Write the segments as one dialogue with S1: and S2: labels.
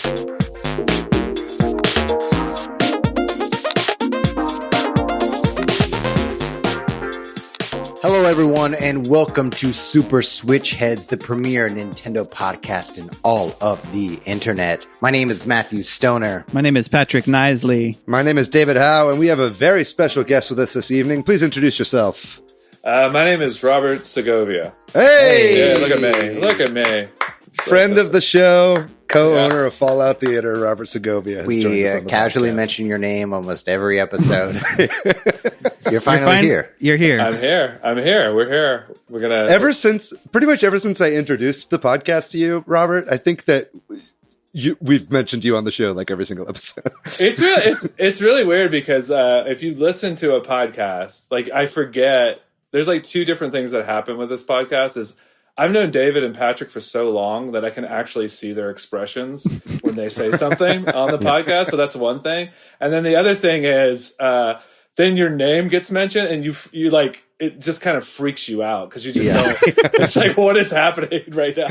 S1: Hello, everyone, and welcome to Super Switch Headz, the premier Nintendo podcast in all of the internet. My name is Matthew Stoner.
S2: My name is Patrick Nisley.
S3: My name is David Howe, and we have a very special guest with us this evening. Please introduce yourself.
S4: My name is Robert Segovia.
S3: Hey!
S4: Yeah, look at me. Look at me.
S3: Friend of the show, co-owner of Fallout Theater, Robert Segovia.
S1: We casually mention your name almost every episode. You're finally here.
S2: You're here.
S4: I'm here. We're here. We're gonna
S3: pretty much ever since I introduced the podcast to you, Robert. I think that we've mentioned you on the show like every single episode.
S4: It's really weird because if you listen to a podcast, like I forget. There's like two different things that happen with this podcast. Is I've known David and Patrick for so long that I can actually see their expressions when they say something on the podcast. So that's one thing. And then the other thing is, then your name gets mentioned and you like, it just kind of freaks you out because you just don't, it's like, what is happening right now?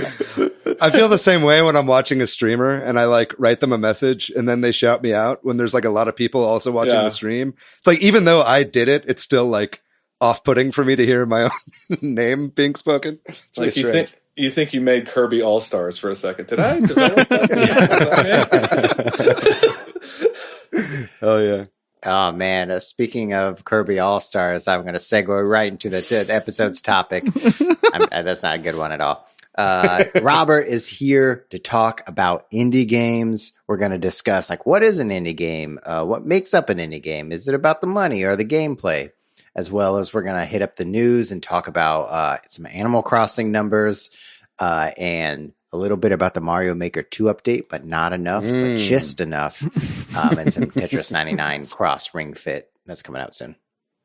S3: I feel the same way when I'm watching a streamer and I like write them a message and then they shout me out when there's like a lot of people also watching the stream. It's like, even though I did it, it's still like off-putting for me to hear my own name being spoken. It's
S4: like you think you made Kirby All-Stars for a second. Did I develop that?
S3: Oh yeah.
S1: Oh man, speaking of Kirby All-Stars, I'm going to segue right into the episode's topic. That's not a good one at all. Robert is here to talk about indie games. We're going to discuss like what is an indie game? What makes up an indie game? Is it about the money or the gameplay? As well as we're going to hit up the news and talk about some Animal Crossing numbers and a little bit about the Mario Maker 2 update, but not enough, but just enough. And some Tetris 99 Cross Ring Fit that's coming out soon.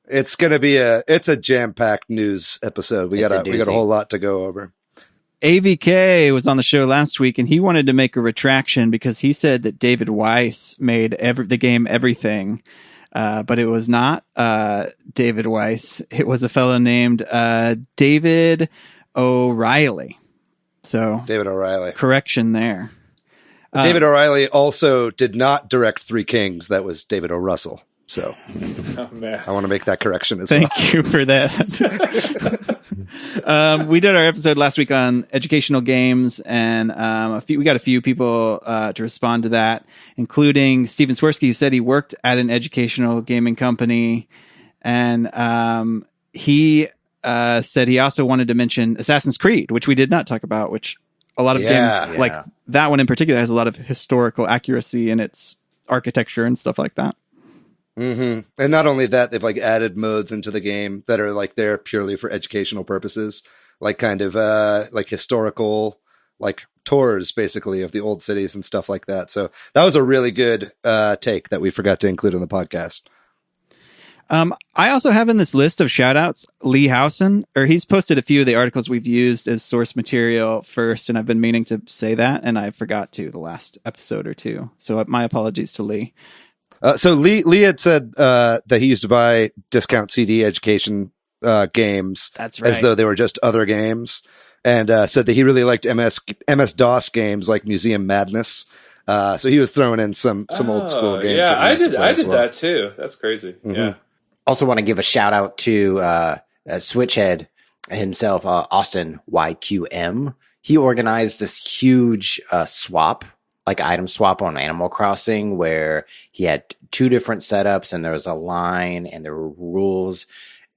S3: It's going to be a jam-packed news episode. We got a whole lot to go over.
S2: AVK was on the show last week, and he wanted to make a retraction because he said that David Weiss made the game Everything. But it was not David Weiss. It was a fellow named David O'Reilly. So
S3: David O'Reilly.
S2: Correction there.
S3: David O'Reilly also did not direct Three Kings. That was David O'Russell. So I want to make that correction as well.
S2: Thank you for that. We did our episode last week on educational games, and we got a few people to respond to that, including Steven Swirsky, who said he worked at an educational gaming company, and he said he also wanted to mention Assassin's Creed, which we did not talk about, which a lot of games, like that one in particular, has a lot of historical accuracy in its architecture and stuff like that.
S3: Mm-hmm. And not only that, they've like added modes into the game that are like there purely for educational purposes, like kind of like historical like tours basically of the old cities and stuff like that. So that was a really good take that we forgot to include in the podcast.
S2: I also have in this list of shout outs Lee Howson, or he's posted a few of the articles we've used as source material first, and I've been meaning to say that, and I forgot to the last episode or two. So my apologies to Lee.
S3: So Lee had said that he used to buy discount CD education games.
S2: That's right.
S3: As though they were just other games, and said that he really liked MS-DOS games like Museum Madness. So he was throwing in some old school games.
S4: Yeah, I did that too. That's crazy. Mm-hmm. Yeah.
S1: Also want to give a shout out to Switchhead himself, Austin YQM. He organized this huge item swap on Animal Crossing where he had two different setups and there was a line and there were rules.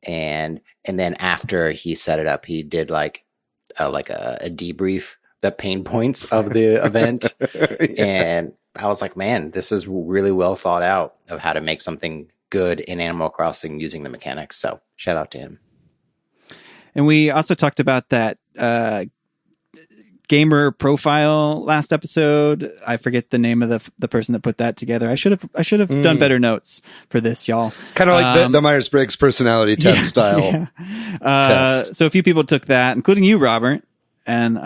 S1: And then after he set it up, he did like a debrief, the pain points of the event. And I was like, man, this is really well thought out of how to make something good in Animal Crossing using the mechanics. So shout out to him.
S2: And we also talked about that gamer profile last episode. I forget the name of the person that put that together. I should have done better notes for this, y'all.
S3: Kind of like the Myers-Briggs personality test style. Test.
S2: So a few people took that, including you, Robert, and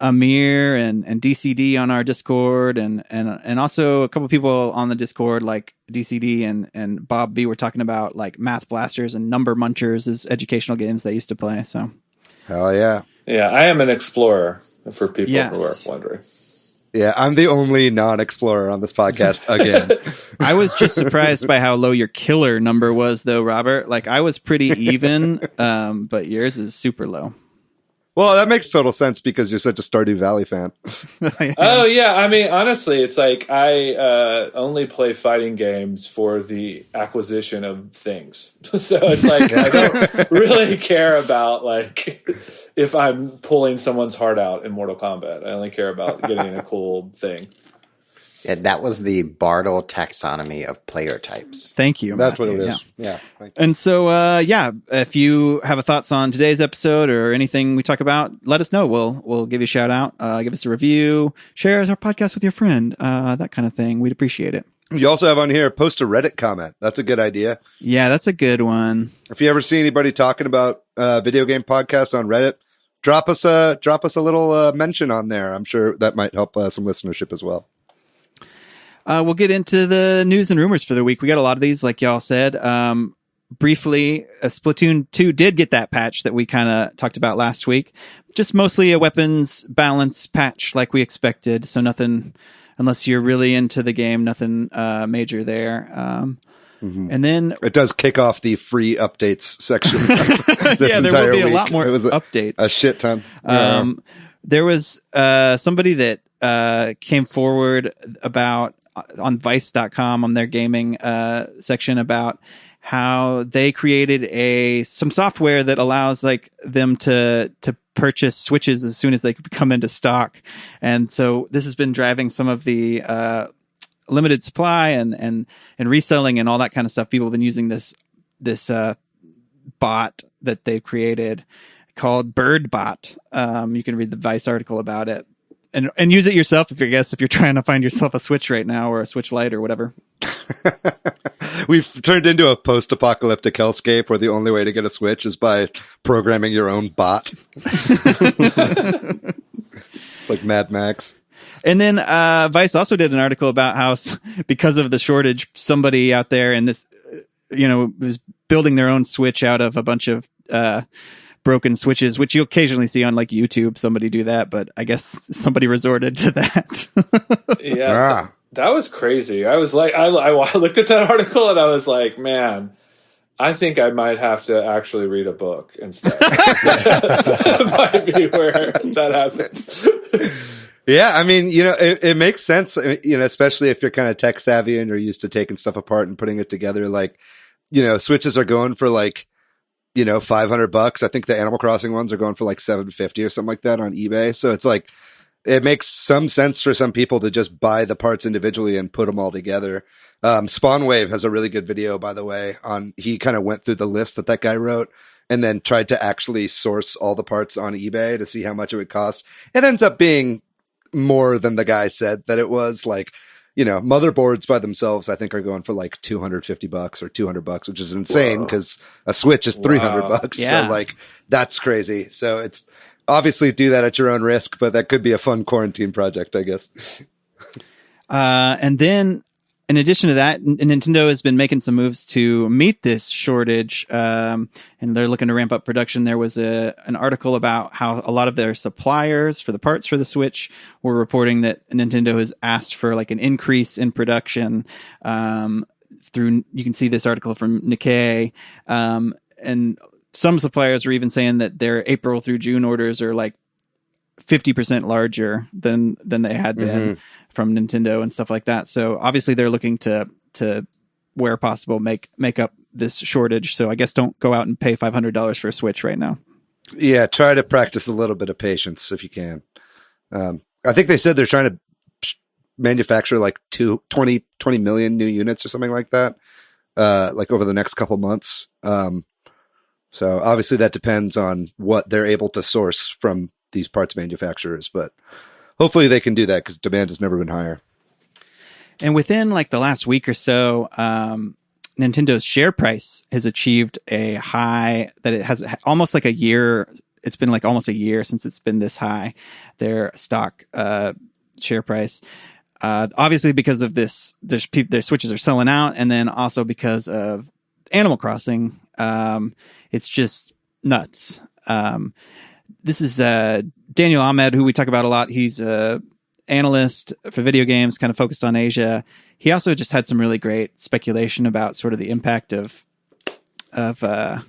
S2: Amir and DCD on our Discord, and also a couple of people on the Discord like DCD and Bob B were talking about like Math Blasters and Number Munchers as educational games they used to play. So
S3: hell yeah.
S4: Yeah, I am an explorer for people who are wondering.
S3: Yeah, I'm the only non-explorer on this podcast again.
S2: I was just surprised by how low your killer number was, though, Robert. Like, I was pretty even, but yours is super low.
S3: Well, that makes total sense because you're such a Stardew Valley fan.
S4: Oh, yeah. I mean, honestly, it's like I only play fighting games for the acquisition of things. So it's like I don't really care about, like, if I'm pulling someone's heart out in Mortal Kombat. I only care about getting a cool thing.
S1: Yeah, that was the Bartle taxonomy of player types.
S2: Thank you.
S3: That's
S2: Matthew.
S3: what it is. Yeah.
S2: And so, if you have thoughts on today's episode or anything we talk about, let us know. We'll give you a shout out, give us a review, share our podcast with your friend, that kind of thing. We'd appreciate it.
S3: You also have on here, post a Reddit comment. That's a good idea.
S2: Yeah, that's a good one.
S3: If you ever see anybody talking about video game podcasts on Reddit, drop us a little mention on there. I'm sure that might help some listenership as well.
S2: We'll get into the news and rumors for the week. We got a lot of these, like y'all said. Briefly, Splatoon 2 did get that patch that we kind of talked about last week. Just mostly a weapons balance patch like we expected. So nothing, unless you're really into the game, nothing major there. And then
S3: it does kick off the free updates section.
S2: Yeah, there will be a lot more updates.
S3: A shit ton.
S2: There was somebody that came forward about on Vice.com on their gaming section about how they created some software that allows like them to purchase Switches as soon as they come into stock. And so this has been driving some of the limited supply and reselling and all that kind of stuff. People have been using this bot that they've created called BirdBot. You can read the Vice article about it. And use it yourself if you're trying to find yourself a Switch right now or a Switch Lite or whatever.
S3: We've turned into a post-apocalyptic hellscape where the only way to get a Switch is by programming your own bot. It's like Mad Max.
S2: And then Vice also did an article about how because of the shortage, somebody out there in this, was building their own Switch out of a bunch of broken Switches, which you occasionally see on like YouTube, somebody do that, but I guess somebody resorted to that.
S4: Yeah, that was crazy. I was like, I looked at that article and I was like, man, I think I might have to actually read a book instead. That might be where that happens.
S3: Yeah, I mean, it makes sense, especially if you're kind of tech savvy and you're used to taking stuff apart and putting it together. Like, Switches are going for like, $500. I think the Animal Crossing ones are going for like $750 or something like that on eBay. So it's like, it makes some sense for some people to just buy the parts individually and put them all together. Spawnwave has a really good video, by the way, he kind of went through the list that guy wrote and then tried to actually source all the parts on eBay to see how much it would cost. It ends up being more than the guy said that it was. Like, motherboards by themselves, I think, are going for like $250 or $200, which is insane because a Switch is $300.
S2: Yeah.
S3: So like, that's crazy. So it's obviously do that at your own risk, but that could be a fun quarantine project, I guess.
S2: And then in addition to that, Nintendo has been making some moves to meet this shortage, and they're looking to ramp up production. There was an article about how a lot of their suppliers for the parts for the Switch were reporting that Nintendo has asked for like an increase in production. You can see this article from Nikkei, and some suppliers are even saying that their April through June orders are like 50% larger than they had been from Nintendo and stuff like that. So obviously they're looking to where possible make up this shortage. So I guess don't go out and pay $500 for a Switch right now.
S3: Yeah, try to practice a little bit of patience if you can. I think they said they're trying to manufacture like 20 million new units or something like that, like over the next couple months. So obviously that depends on what they're able to source from these parts manufacturers, but hopefully they can do that because demand has never been higher.
S2: And within like the last week or so, Nintendo's share price has achieved a high that it has almost like a year. It's been like almost a year since it's been this high, their stock share price. Obviously because of this, their Switches are selling out. And then also because of Animal Crossing, it's just nuts. This is Daniel Ahmed, who we talk about a lot. He's analyst for video games, kind of focused on Asia. He also just had some really great speculation about sort of the impact of coronavirus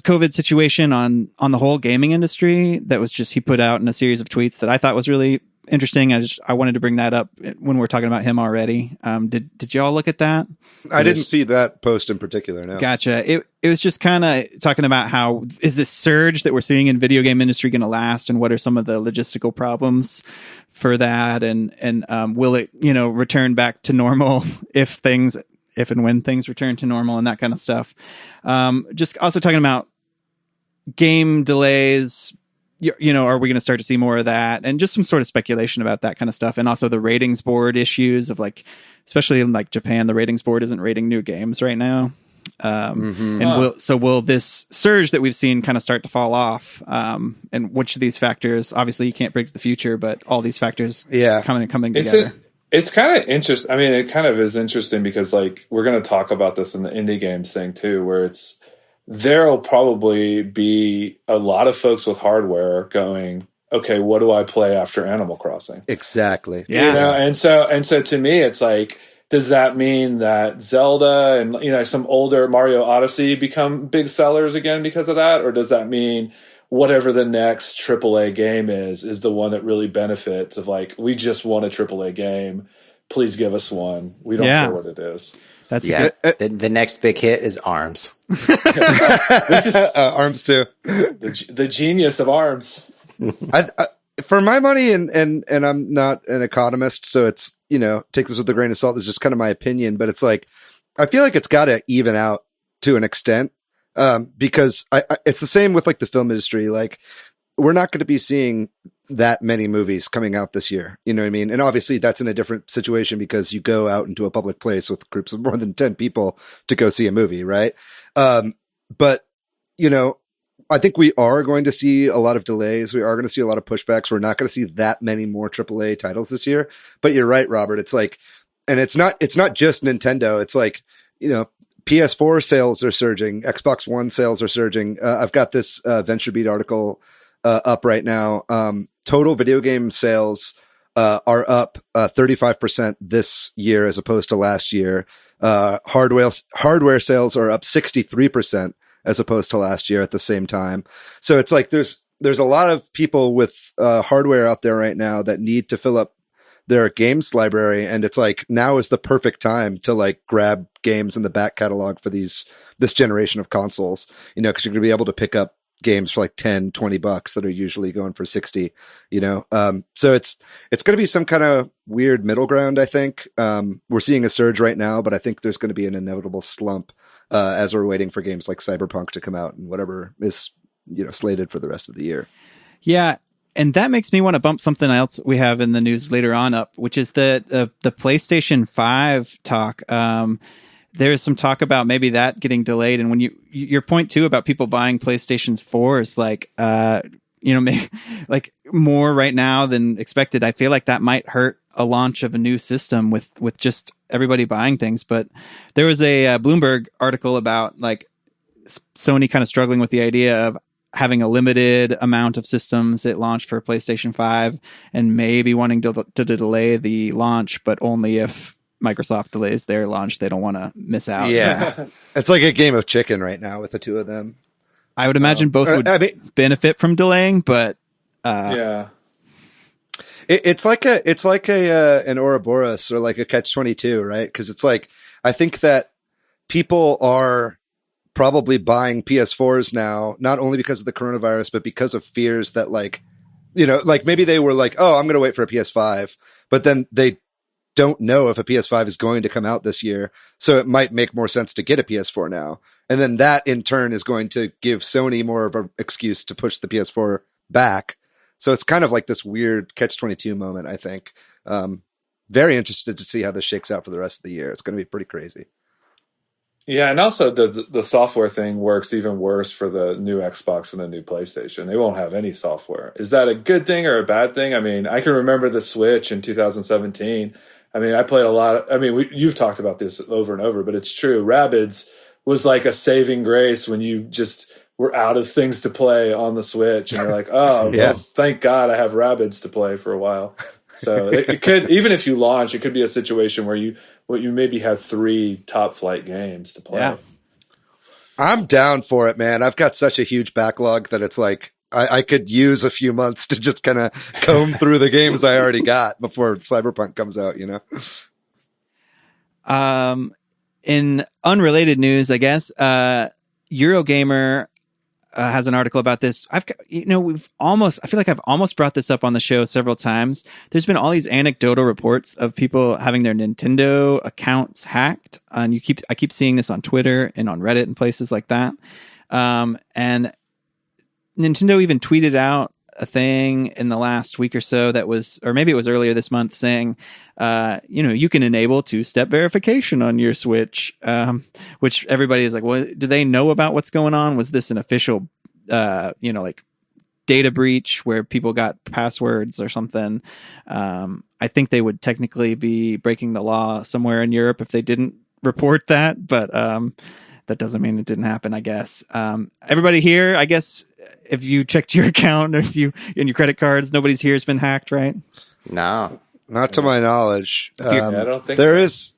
S2: COVID situation on the whole gaming industry. That was just, he put out in a series of tweets that I thought was really interesting. I wanted to bring that up when we're talking about him already. Did y'all look at that?
S3: I didn't see that post in particular. No.
S2: Gotcha. It was just kind of talking about how is this surge that we're seeing in video game industry going to last, and what are some of the logistical problems for that, and will it return back to normal if and when things return to normal, and that kind of stuff. Just also talking about game delays. Are we going to start to see more of that? And just some sort of speculation about that kind of stuff. And also the ratings board issues of especially in Japan, the ratings board isn't rating new games right now. Will this surge that we've seen kind of start to fall off? And which of these factors, obviously you can't predict the future, but all these factors coming together.
S4: It's kind of interesting. I mean, it kind of is interesting because we're going to talk about this in the indie games thing too, where there'll probably be a lot of folks with hardware going, okay, what do I play after Animal Crossing?
S3: Exactly.
S2: Yeah.
S4: And so to me, it's does that mean that Zelda and, some older Mario Odyssey become big sellers again because of that? Or does that mean whatever the next AAA game is the one that really benefits of we just want a AAA game. Please give us one. We don't care what it is.
S2: That's
S1: the next big hit is ARMS.
S3: This is ARMS too.
S4: The genius of ARMS.
S3: For my money, and I'm not an economist, so it's take this with a grain of salt. It's just kind of my opinion, but it's I feel like it's got to even out to an extent, because it's the same with the film industry. We're not going to be seeing that many movies coming out this year. You know what I mean? And obviously that's in a different situation because you go out into a public place with groups of more than 10 people to go see a movie. Right. But I think we are going to see a lot of delays. We are going to see a lot of pushbacks. We're not going to see that many more AAA titles this year, but you're right, Robert. It's and it's not just Nintendo. It's PS4 sales are surging. Xbox One sales are surging. I've got this VentureBeat article up right now. Total video game sales are up 35% this year as opposed to last year. Hardware sales are up 63% as opposed to last year at the same time. So it's there's a lot of people with hardware out there right now that need to fill up their games library, and it's now is the perfect time to grab games in the back catalog for this generation of consoles. Because you're going to be able to pick up games for $10-$20 that are usually going for 60. So it's going to be some kind of weird middle ground. I think we're seeing a surge right now, but I think there's going to be an inevitable slump as we're waiting for games like Cyberpunk to come out and whatever is slated for the rest of the year.
S2: Yeah. And that makes me want to bump something else we have in the news later on up, which is the PlayStation 5 talk. There's some talk about maybe that getting delayed. And when your point too about people buying PlayStations 4 is more right now than expected. I feel like that might hurt a launch of a new system with just everybody buying things. But there was a Bloomberg article about Sony kind of struggling with the idea of having a limited amount of systems at launch for PlayStation 5 and maybe wanting to delay the launch, but only if Microsoft delays their launch. They don't want to miss out.
S3: Yeah. It's like a game of chicken right now with the two of them.
S2: I would imagine both would benefit from delaying, but
S4: yeah.
S3: It's like an Ouroboros or a catch-22, right? Because it's I think that people are probably buying PS4s now, not only because of the coronavirus, but because of fears that maybe they were oh, I'm going to wait for a PS5, but then they don't know if a PS5 is going to come out this year. So it might make more sense to get a PS4 now. And then that in turn is going to give Sony more of an excuse to push the PS4 back. So it's kind of this weird catch-22 moment, I think. Very interested to see how this shakes out for the rest of the year. It's going to be pretty crazy.
S4: Yeah, and also the software thing works even worse for the new Xbox and the new PlayStation. They won't have any software. Is that a good thing or a bad thing? I mean, I can remember the Switch in 2017. I mean, I played a lot. You've talked about this over and over, but it's true. Rabbids was like a saving grace when you just we're out of things to play on the Switch, and you're like, oh,
S3: Yeah.
S4: well, thank God I have Rabbids to play for a while. So it could, even if you launch, it could be a situation where you maybe have 3 top flight games to play.
S2: Yeah.
S3: I'm down for it, man. I've got such a huge backlog that it's like I could use a few months to just kind of comb through the games I already got before Cyberpunk comes out, you know?
S2: In unrelated news, I guess, Eurogamer has an article about this. I feel like I've almost brought this up on the show several times. There's been all these anecdotal reports of people having their Nintendo accounts hacked, and I keep seeing this on Twitter and on Reddit and places like that. And Nintendo even tweeted out a thing in the last week or so that was, or maybe it was earlier this month, saying, you can enable 2-step verification on your Switch, which everybody is like, well, do they know about what's going on? Was this an official, like data breach where people got passwords or something? I think they would technically be breaking the law somewhere in Europe if they didn't report that, but that doesn't mean it didn't happen, I guess. Everybody here, I guess, if you checked your account, if you in your credit cards, nobody's here has been hacked, right?
S1: No.
S3: Not to my knowledge.
S4: I don't think
S3: there
S4: so.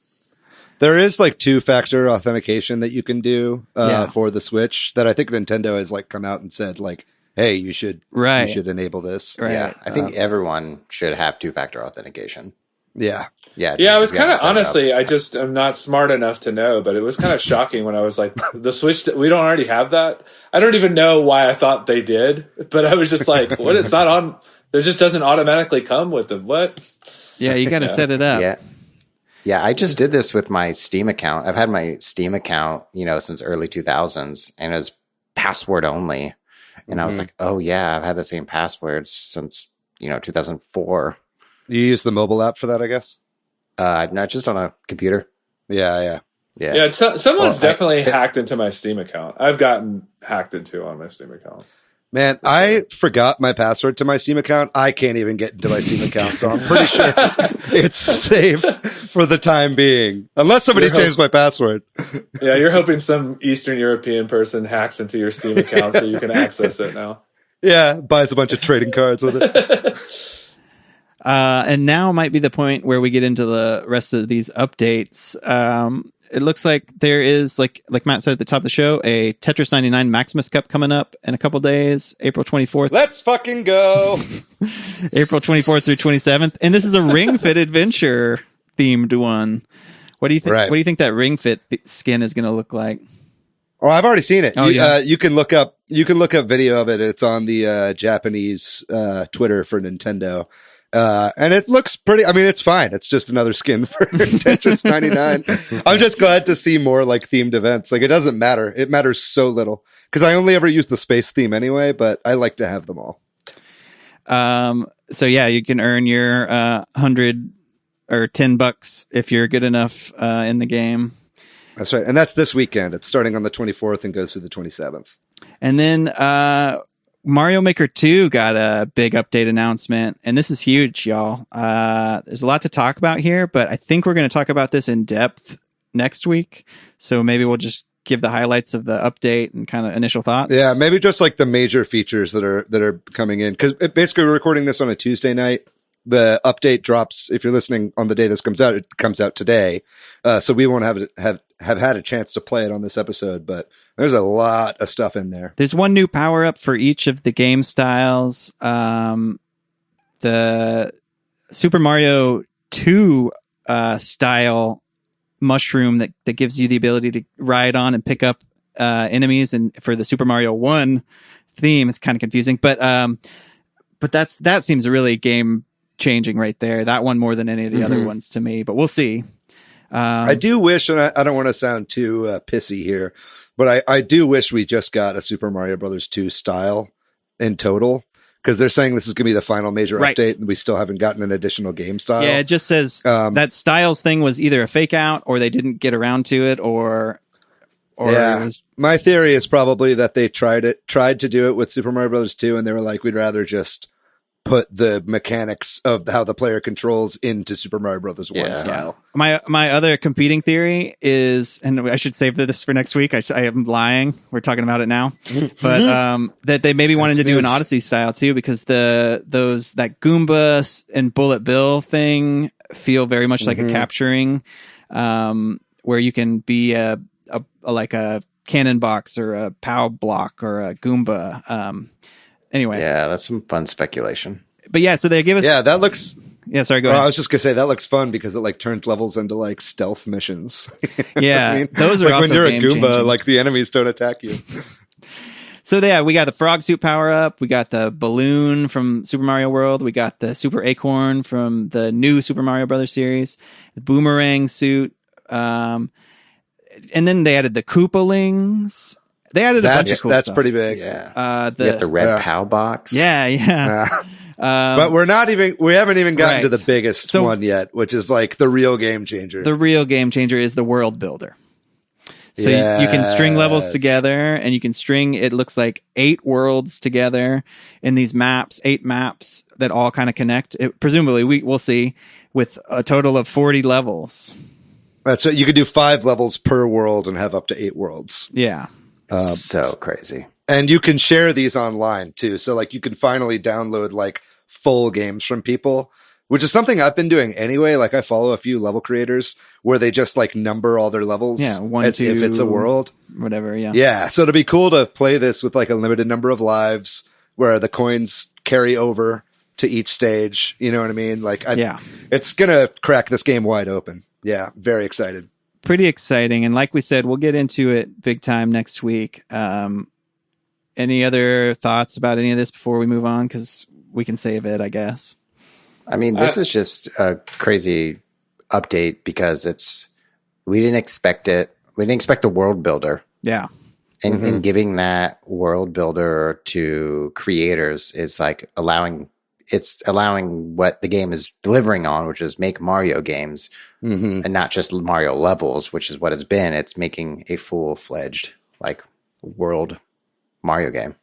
S3: There is like 2-factor authentication that you can do for the Switch that I think Nintendo has like come out and said like, hey, you should enable this.
S2: Right.
S1: Yeah, I think everyone should have 2-factor authentication.
S3: Yeah.
S1: Yeah.
S4: Yeah, I was kind of,
S1: set it up.
S4: honestly, I'm not smart enough to know, but it was kind of shocking when I was like, the Switch, we don't already have that. I don't even know why I thought they did, but I was just like, what? It's not on, it just doesn't automatically come with them. What?
S2: Yeah, you got to set it up.
S1: Yeah. Yeah, I just did this with my Steam account. I've had my Steam account, since early 2000s, and it was password only. And I was like, oh yeah, I've had the same passwords since, 2004.
S3: You use the mobile app for that, I guess?
S1: Not just on a computer.
S3: Yeah.
S4: Someone's definitely hacked into my Steam account. I've gotten hacked into on my Steam account.
S3: Man, I forgot my password to my Steam account. I can't even get into my Steam account, so I'm pretty sure it's safe for the time being. Unless somebody changed my password.
S4: Yeah, you're hoping some Eastern European person hacks into your Steam account so you can access it now.
S3: Yeah, buys a bunch of trading cards with it.
S2: And now might be the point where we get into the rest of these updates. It looks like there is, like Matt said at the top of the show, a Tetris 99 Maximus Cup coming up in a couple days, April 24th.
S3: Let's fucking go.
S2: April 24th through 27th. And this is a Ring Fit Adventure themed one. What do you think?
S3: Right.
S2: What do you think that Ring Fit skin is going to look like?
S3: Oh, I've already seen it.
S2: Oh, yeah.
S3: You can look up video of it. It's on the Japanese Twitter for Nintendo. And it looks pretty, it's fine. It's just another skin for Tetris 99. I'm just glad to see more like themed events. Like it doesn't matter. It matters so little because I only ever use the space theme anyway, but I like to have them all.
S2: So yeah, you can earn your, 100 or $10 if you're good enough, in the game.
S3: That's right. And that's this weekend. It's starting on the 24th and goes through the 27th.
S2: And then, Mario Maker 2 got a big update announcement, and this is huge, y'all. There's a lot to talk about here, but I think we're going to talk about this in depth next week. So maybe we'll just give the highlights of the update and kind of initial thoughts.
S3: Yeah, maybe just like the major features that are coming in, because basically we're recording this on a Tuesday night. The update drops, if you're listening on the day this comes out, it comes out today. So we won't have had a chance to play it on this episode, but there's a lot of stuff in there.
S2: There's one new power up for each of the game styles. The Super Mario 2 style mushroom that gives you the ability to ride on and pick up enemies, and for the Super Mario 1 theme, it's kind of confusing, but that seems really game changing right there. That one more than any of the other ones to me, but we'll see.
S3: I do wish, and I don't want to sound too pissy here, but I do wish we just got a Super Mario Brothers 2 style in total, because they're saying this is going to be the final major update, and we still haven't gotten an additional game style.
S2: Yeah, it just says that styles thing was either a fake out, or they didn't get around to it, or
S3: yeah.
S2: It was...
S3: My theory is probably that they tried to do it with Super Mario Brothers 2, and they were like, we'd rather just put the mechanics of how the player controls into Super Mario Brothers 1
S1: Yeah.
S3: style.
S2: My other competing theory is, and I should save this for next week. I am lying. We're talking about it now, but that they maybe wanted to do an Odyssey style too, because that Goomba and Bullet Bill thing feel very much like a capturing, where you can be a cannon box or a POW block or a Goomba. Anyway,
S1: Yeah, that's some fun speculation.
S2: but yeah, so they give us.
S3: Yeah, that looks.
S2: Yeah, sorry. Go
S3: Well, I
S2: ahead.
S3: was just gonna say that looks fun because it like turns levels into like stealth missions.
S2: Yeah, those are
S3: like
S2: also
S3: when you're a
S2: game-changing.
S3: Goomba, like the enemies don't attack you.
S2: So yeah, we got the frog suit power up. We got the balloon from Super Mario World. We got the super acorn from the new Super Mario Brothers series. The boomerang suit. And then they added the Koopalings. They added a bunch of cool
S3: That's
S2: stuff.
S3: pretty big.
S1: Yeah. You got the red POW box.
S2: Yeah.
S3: But we haven't even gotten to
S2: right.
S3: the biggest
S2: So-
S3: one yet, which is like the real game changer.
S2: The real game changer is the world builder. So you can string levels
S3: Yes.
S2: together, and you can string, it looks like 8 worlds together in these maps, 8 maps that all kind of connect. Presumably, we'll see, with a total of 40 levels.
S3: That's right. You could do 5 levels per world and have up to 8 worlds.
S2: Yeah.
S1: So crazy.
S3: And you can share these online too. So like you can finally download like full games from people, which is something I've been doing anyway. Like I follow a few level creators where they just like number all their levels
S2: Yeah, 1,
S3: as
S2: 2,
S3: if it's a world.
S2: whatever. Yeah.
S3: Yeah. So it'd be cool to play this with like a limited number of lives where the coins carry over to each stage. You know what I mean? Like, it's going to crack this game wide open. Yeah. Very excited.
S2: Pretty exciting. And like we said, we'll get into it big time next week. Any other thoughts about any of this before we move on? Because we can save it, I guess.
S1: I mean, this is just a crazy update because we didn't expect it. We didn't expect the world builder.
S2: Yeah.
S1: And giving that world builder to creators is like allowing what the game is delivering on, which is make Mario games and not just Mario levels, which is what it's been. It's making a full-fledged like world Mario game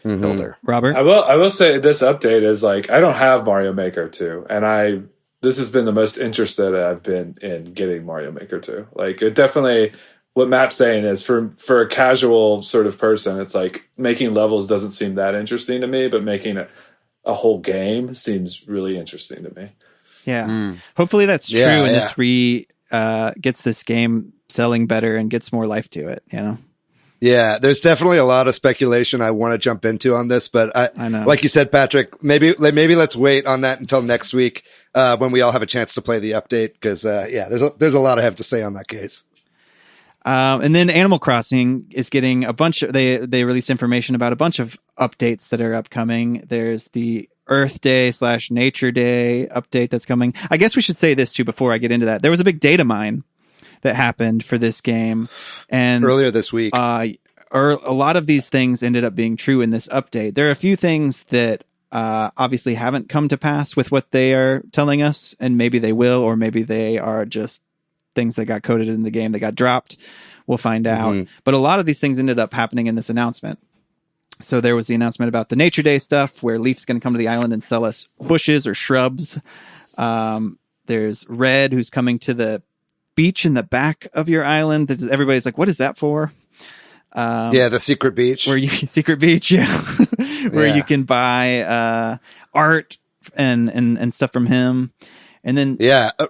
S1: builder.
S2: Robert?
S4: I will say this update is like, I don't have Mario Maker 2, and this has been the most interested I've been in getting Mario Maker 2. Like, it definitely, what Matt's saying is for a casual sort of person, it's like making levels doesn't seem that interesting to me, but making a whole game seems really interesting to me.
S2: Yeah. Hopefully that's true, and this gets this game selling better and gets more life to it, you know?
S3: Yeah, there's definitely a lot of speculation I want to jump into on this, but I know, like you said, Patrick, maybe let's wait on that until next week when we all have a chance to play the update, because there's a lot I have to say on that case.
S2: And then Animal Crossing is getting a bunch of, they released information about a bunch of updates that are upcoming. There's the Earth Day / Nature Day update that's coming. I guess we should say this too before I get into that. There was a big data mine that happened for this game, and
S3: earlier this week,
S2: a lot of these things ended up being true in this update. There are a few things that obviously haven't come to pass with what they are telling us, and maybe they will, or maybe they are just things that got coded in the game that got dropped. We'll find out. But a lot of these things ended up happening in this announcement. So there was the announcement about the Nature Day stuff, where Leaf's going to come to the island and sell us bushes or shrubs. There's Red, who's coming to the beach in the back of your island. Everybody's like, what is that for?
S3: The secret beach.
S2: Secret beach, where you can buy art and stuff from him. And then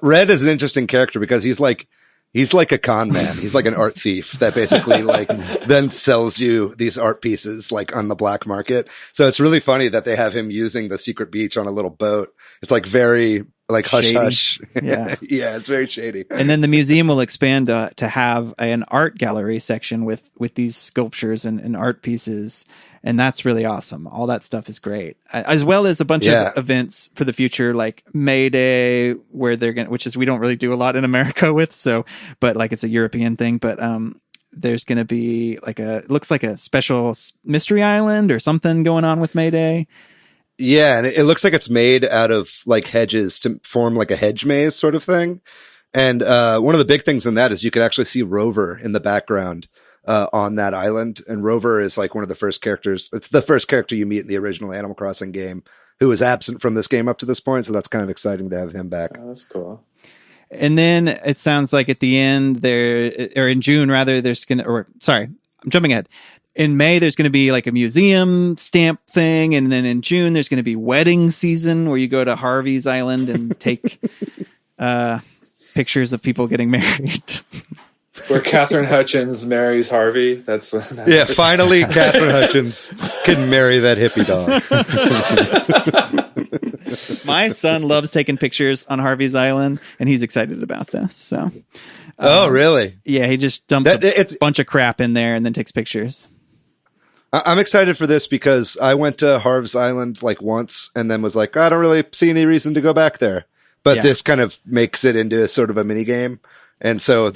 S3: Red is an interesting character because he's like a con man. He's like an art thief that basically like then sells you these art pieces like on the black market. So it's really funny that they have him using the secret beach on a little boat. It's like very like hush
S2: shady.
S3: hush.
S2: Yeah.
S3: Yeah, it's very shady.
S2: And then the museum will expand to have an art gallery section with these sculptures and art pieces. And that's really awesome. All that stuff is great, as well as a bunch of events for the future, like May Day, where which is, we don't really do a lot in America with. So, but like it's a European thing, but, there's going to be looks like a special mystery island or something going on with May Day.
S3: Yeah, and it looks like it's made out of like hedges to form like a hedge maze sort of thing. And one of the big things in that is you could actually see Rover in the background on that island. And Rover is like one of the first characters. It's the first character you meet in the original Animal Crossing game. who was absent from this game up to this point. So that's kind of exciting to have him back.
S4: Oh, that's cool.
S2: And then it sounds like at the end or in June rather, I'm jumping ahead. In May, there's going to be like a museum stamp thing. And then in June, there's going to be wedding season where you go to Harvey's Island and take pictures of people getting married.
S4: Where Catherine Hutchins marries Harvey. That's what.
S3: Yeah, finally, Catherine Hutchins can marry that hippie dog.
S2: My son loves taking pictures on Harvey's Island, and he's excited about this. So,
S3: oh, really?
S2: Yeah, he just dumps a bunch of crap in there and then takes pictures.
S3: I'm excited for this because I went to Harv's Island like once and then was like, I don't really see any reason to go back there. But this kind of makes it into a sort of a mini game, and so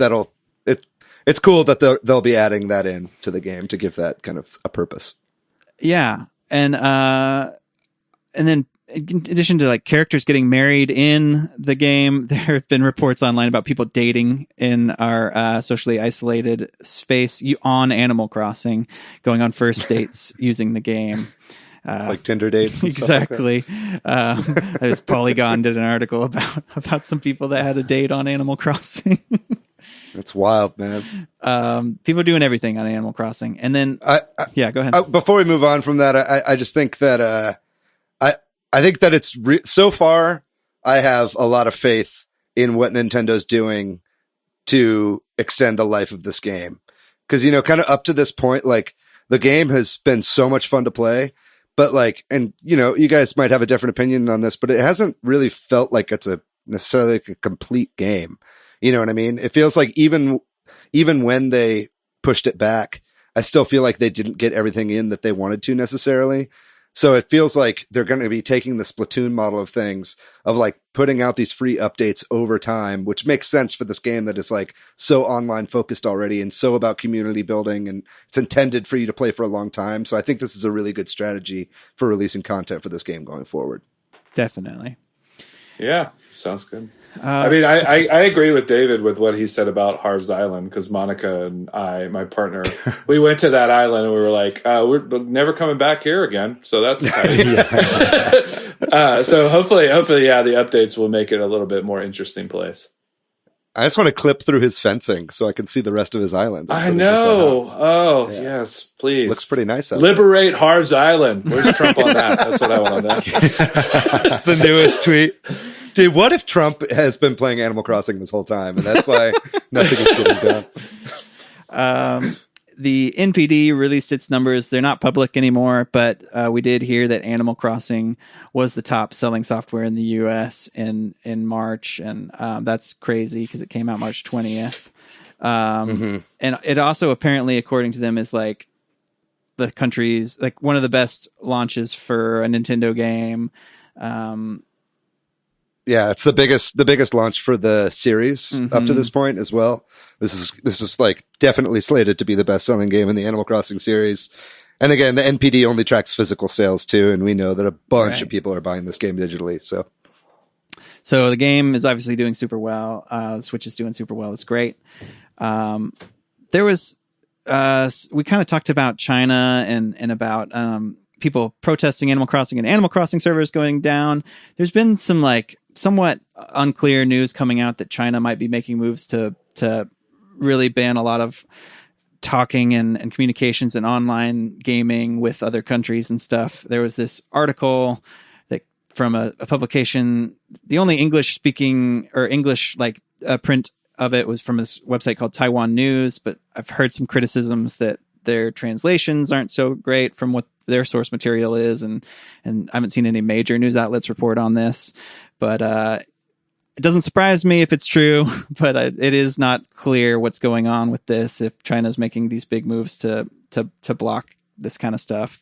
S3: it's cool that they'll be adding that in to the game to give that kind of a purpose.
S2: Yeah, and then in addition to like characters getting married in the game, there have been reports online about people dating in our socially isolated space on Animal Crossing, going on first dates using the game.
S3: Like Tinder dates. And
S2: exactly. As Polygon did an article about some people that had a date on Animal Crossing.
S3: That's wild, man.
S2: People are doing everything on Animal Crossing. And then, go ahead.
S3: Before we move on from that, I just think that I think that it's so far, I have a lot of faith in what Nintendo's doing to extend the life of this game. Because, kind of up to this point, like the game has been so much fun to play, but like, and you guys might have a different opinion on this, but it hasn't really felt like it's necessarily like a complete game. You know what I mean? It feels like even when they pushed it back, I still feel like they didn't get everything in that they wanted to necessarily. So it feels like they're going to be taking the Splatoon model of things, of like putting out these free updates over time, which makes sense for this game that is like so online focused already and so about community building, and it's intended for you to play for a long time. So I think this is a really good strategy for releasing content for this game going forward.
S2: Definitely.
S4: Yeah, sounds good. I mean, I agree with David with what he said about Harv's Island, because Monica and I, my partner, we went to that island and we were like, we're never coming back here again. So that's so hopefully, yeah, the updates will make it a little bit more interesting place.
S3: I just want to clip through his fencing so I can see the rest of his island.
S4: I know. Oh, yeah. Yes, please.
S3: Looks pretty nice out
S4: Liberate Harv's Island. Where's Trump on that? That's what I want on that.
S3: That's the newest tweet. Dude, what if Trump has been playing Animal Crossing this whole time, and that's why nothing is getting done?
S2: The NPD released its numbers. They're not public anymore, but we did hear that Animal Crossing was the top selling software in the U.S. in March, and that's crazy because it came out March 20th. And it also apparently, according to them, is like the country's like one of the best launches for a Nintendo game.
S3: Yeah, it's the biggest launch for the series up to this point as well. This is like definitely slated to be the best selling game in the Animal Crossing series. And again, the NPD only tracks physical sales too, and we know that a bunch of people are buying this game digitally. So
S2: the game is obviously doing super well. The Switch is doing super well. It's great. There was we kind of talked about China and about people protesting Animal Crossing and Animal Crossing servers going down. There's been some like somewhat unclear news coming out that China might be making moves to really ban a lot of talking and communications and online gaming with other countries and stuff. There was this article that from a publication, the only English speaking or English like print of it was from this website called Taiwan News, but I've heard some criticisms that their translations aren't so great from what their source material is, and I haven't seen any major news outlets report on this, but it doesn't surprise me if it's true, but it is not clear what's going on with this, if China's making these big moves to block this kind of stuff.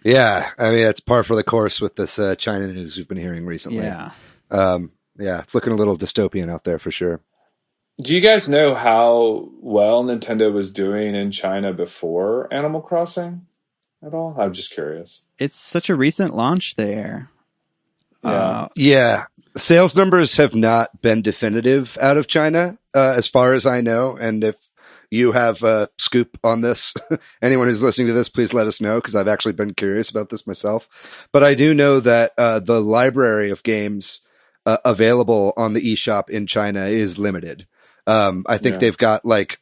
S3: Yeah, I mean, it's par for the course with this China news we've been hearing recently.
S2: Yeah.
S3: It's looking a little dystopian out there for sure.
S4: Do you guys know how well Nintendo was doing in China before Animal Crossing at all? I'm just curious.
S2: It's such a recent launch there.
S3: Yeah. Sales numbers have not been definitive out of China, as far as I know. And if you have a scoop on this, anyone who's listening to this, please let us know, because I've actually been curious about this myself. But I do know that the library of games available on the eShop in China is limited. I think they've got like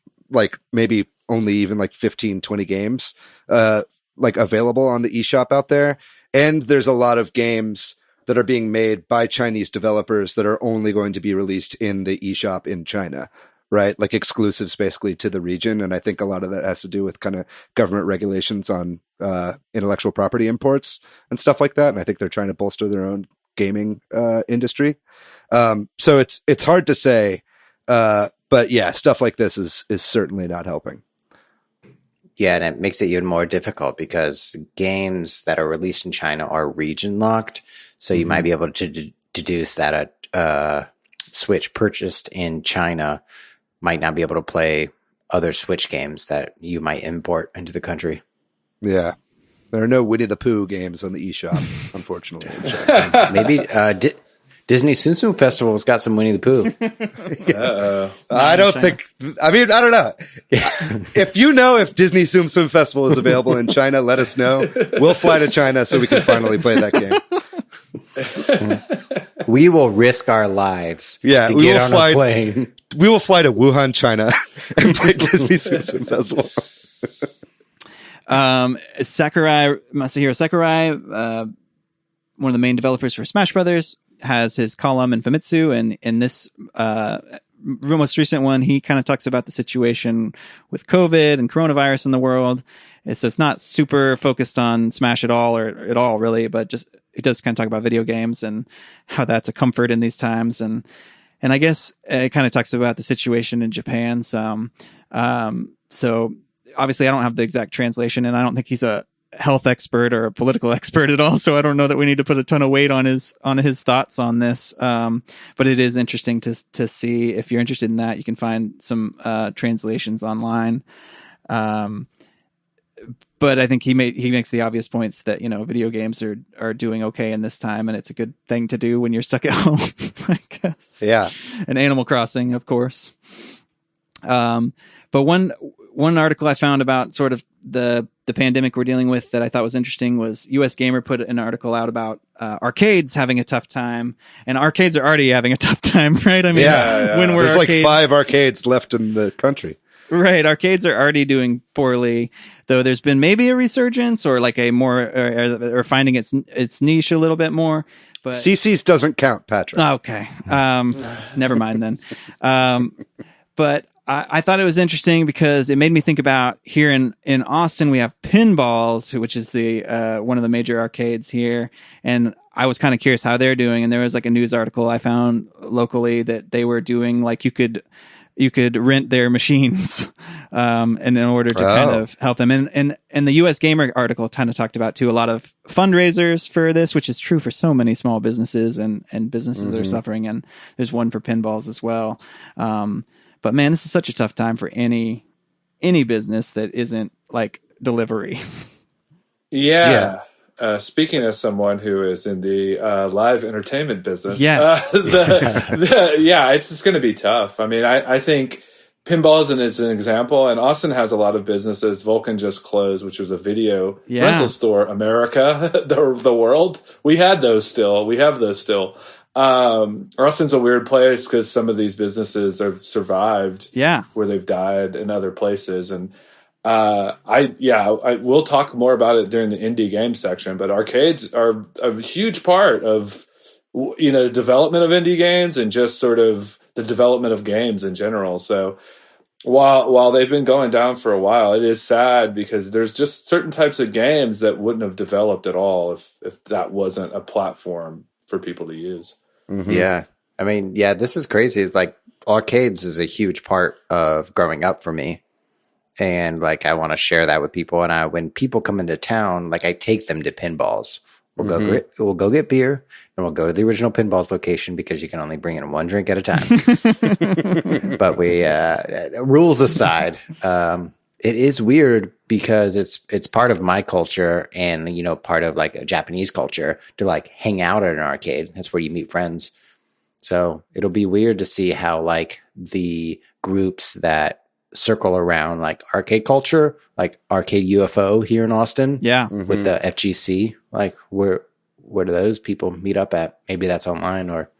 S3: maybe only even like 15, 20 games like available on the eShop out there. And there's a lot of games that are being made by Chinese developers that are only going to be released in the eShop in China, right? Like exclusives basically to the region. And I think a lot of that has to do with kind of government regulations on intellectual property imports and stuff like that. And I think they're trying to bolster their own gaming industry. So it's hard to say, but yeah, stuff like this is certainly not helping.
S1: Yeah, and it makes it even more difficult because games that are released in China are region locked. So you might be able to deduce that a Switch purchased in China might not be able to play other Switch games that you might import into the country.
S3: Yeah. There are no Winnie the Pooh games on the eShop, unfortunately.
S1: Maybe Disney Tsum Tsum Festival's got some Winnie the Pooh.
S3: I don't know. If you know if Disney Tsum Tsum Festival is available in China, let us know. We'll fly to China so we can finally play that game.
S1: We will risk our lives.
S3: Yeah,
S1: to get on a plane.
S3: We will fly to Wuhan, China, and play Disney Tsum Tsum Festival.
S2: Masahiro Sakurai, one of the main developers for Smash Brothers, has his column in Famitsu, and in this most recent one, he kind of talks about the situation with COVID and coronavirus in the world. So it's not super focused on Smash at all, or at all really, but just it does kind of talk about video games and how that's a comfort in these times, and I guess it kind of talks about the situation in Japan some. So obviously, I don't have the exact translation, and I don't think he's a health expert or a political expert at all. So I don't know that we need to put a ton of weight on his thoughts on this. But it is interesting to see. If you're interested in that, you can find some translations online. But I think he makes the obvious points that, video games are doing okay in this time, and it's a good thing to do when you're stuck at home, I guess.
S3: Yeah.
S2: And Animal Crossing, of course. But one article I found about sort of the pandemic we're dealing with that I thought was interesting was US Gamer put an article out about arcades having a tough time, and arcades are already having a tough time, right? I mean, when we're
S3: there's like 5 arcades left in the country.
S2: Right. Arcades are already doing poorly, though there's been maybe a resurgence or like a more, or finding its niche a little bit more. But
S3: CC's doesn't count, Patrick.
S2: Okay. Never mind then. But I thought it was interesting because it made me think about here in Austin, we have Pinballs, which is the one of the major arcades here. And I was kind of curious how they're doing. And there was like a news article I found locally that they were doing like you could rent their machines and in order to kind of help them. And the US Gamer article kind of talked about too a lot of fundraisers for this, which is true for so many small businesses and businesses that are suffering. And there's one for Pinballs as well. But man, this is such a tough time for any business that isn't like delivery.
S4: Yeah. Speaking as someone who is in the live entertainment business,
S2: yes,
S4: it's just going to be tough. I mean, I think Pinballs is an example, and Austin has a lot of businesses. Vulcan just closed, which was a video rental store. America, the world, we have those still. Austin's a weird place because some of these businesses have survived, where they've died in other places, and I will talk more about it during the indie game section, but arcades are a huge part of, the development of indie games and just sort of the development of games in general. So while they've been going down for a while, it is sad because there's just certain types of games that wouldn't have developed at all if that wasn't a platform for people to use.
S1: Mm-hmm. Yeah. I mean, this is crazy. It's like arcades is a huge part of growing up for me. And like, I want to share that with people. And when people come into town, like I take them to Pinballs. We'll go get beer, and we'll go to the original Pinballs location because you can only bring in one drink at a time. But we, rules aside, it is weird because it's part of my culture and, part of like a Japanese culture to like hang out at an arcade. That's where you meet friends. So it'll be weird to see how like the groups that circle around like arcade culture, like Arcade UFO here in Austin.
S2: Yeah.
S1: With the FGC. Like where do those people meet up at? Maybe that's online or.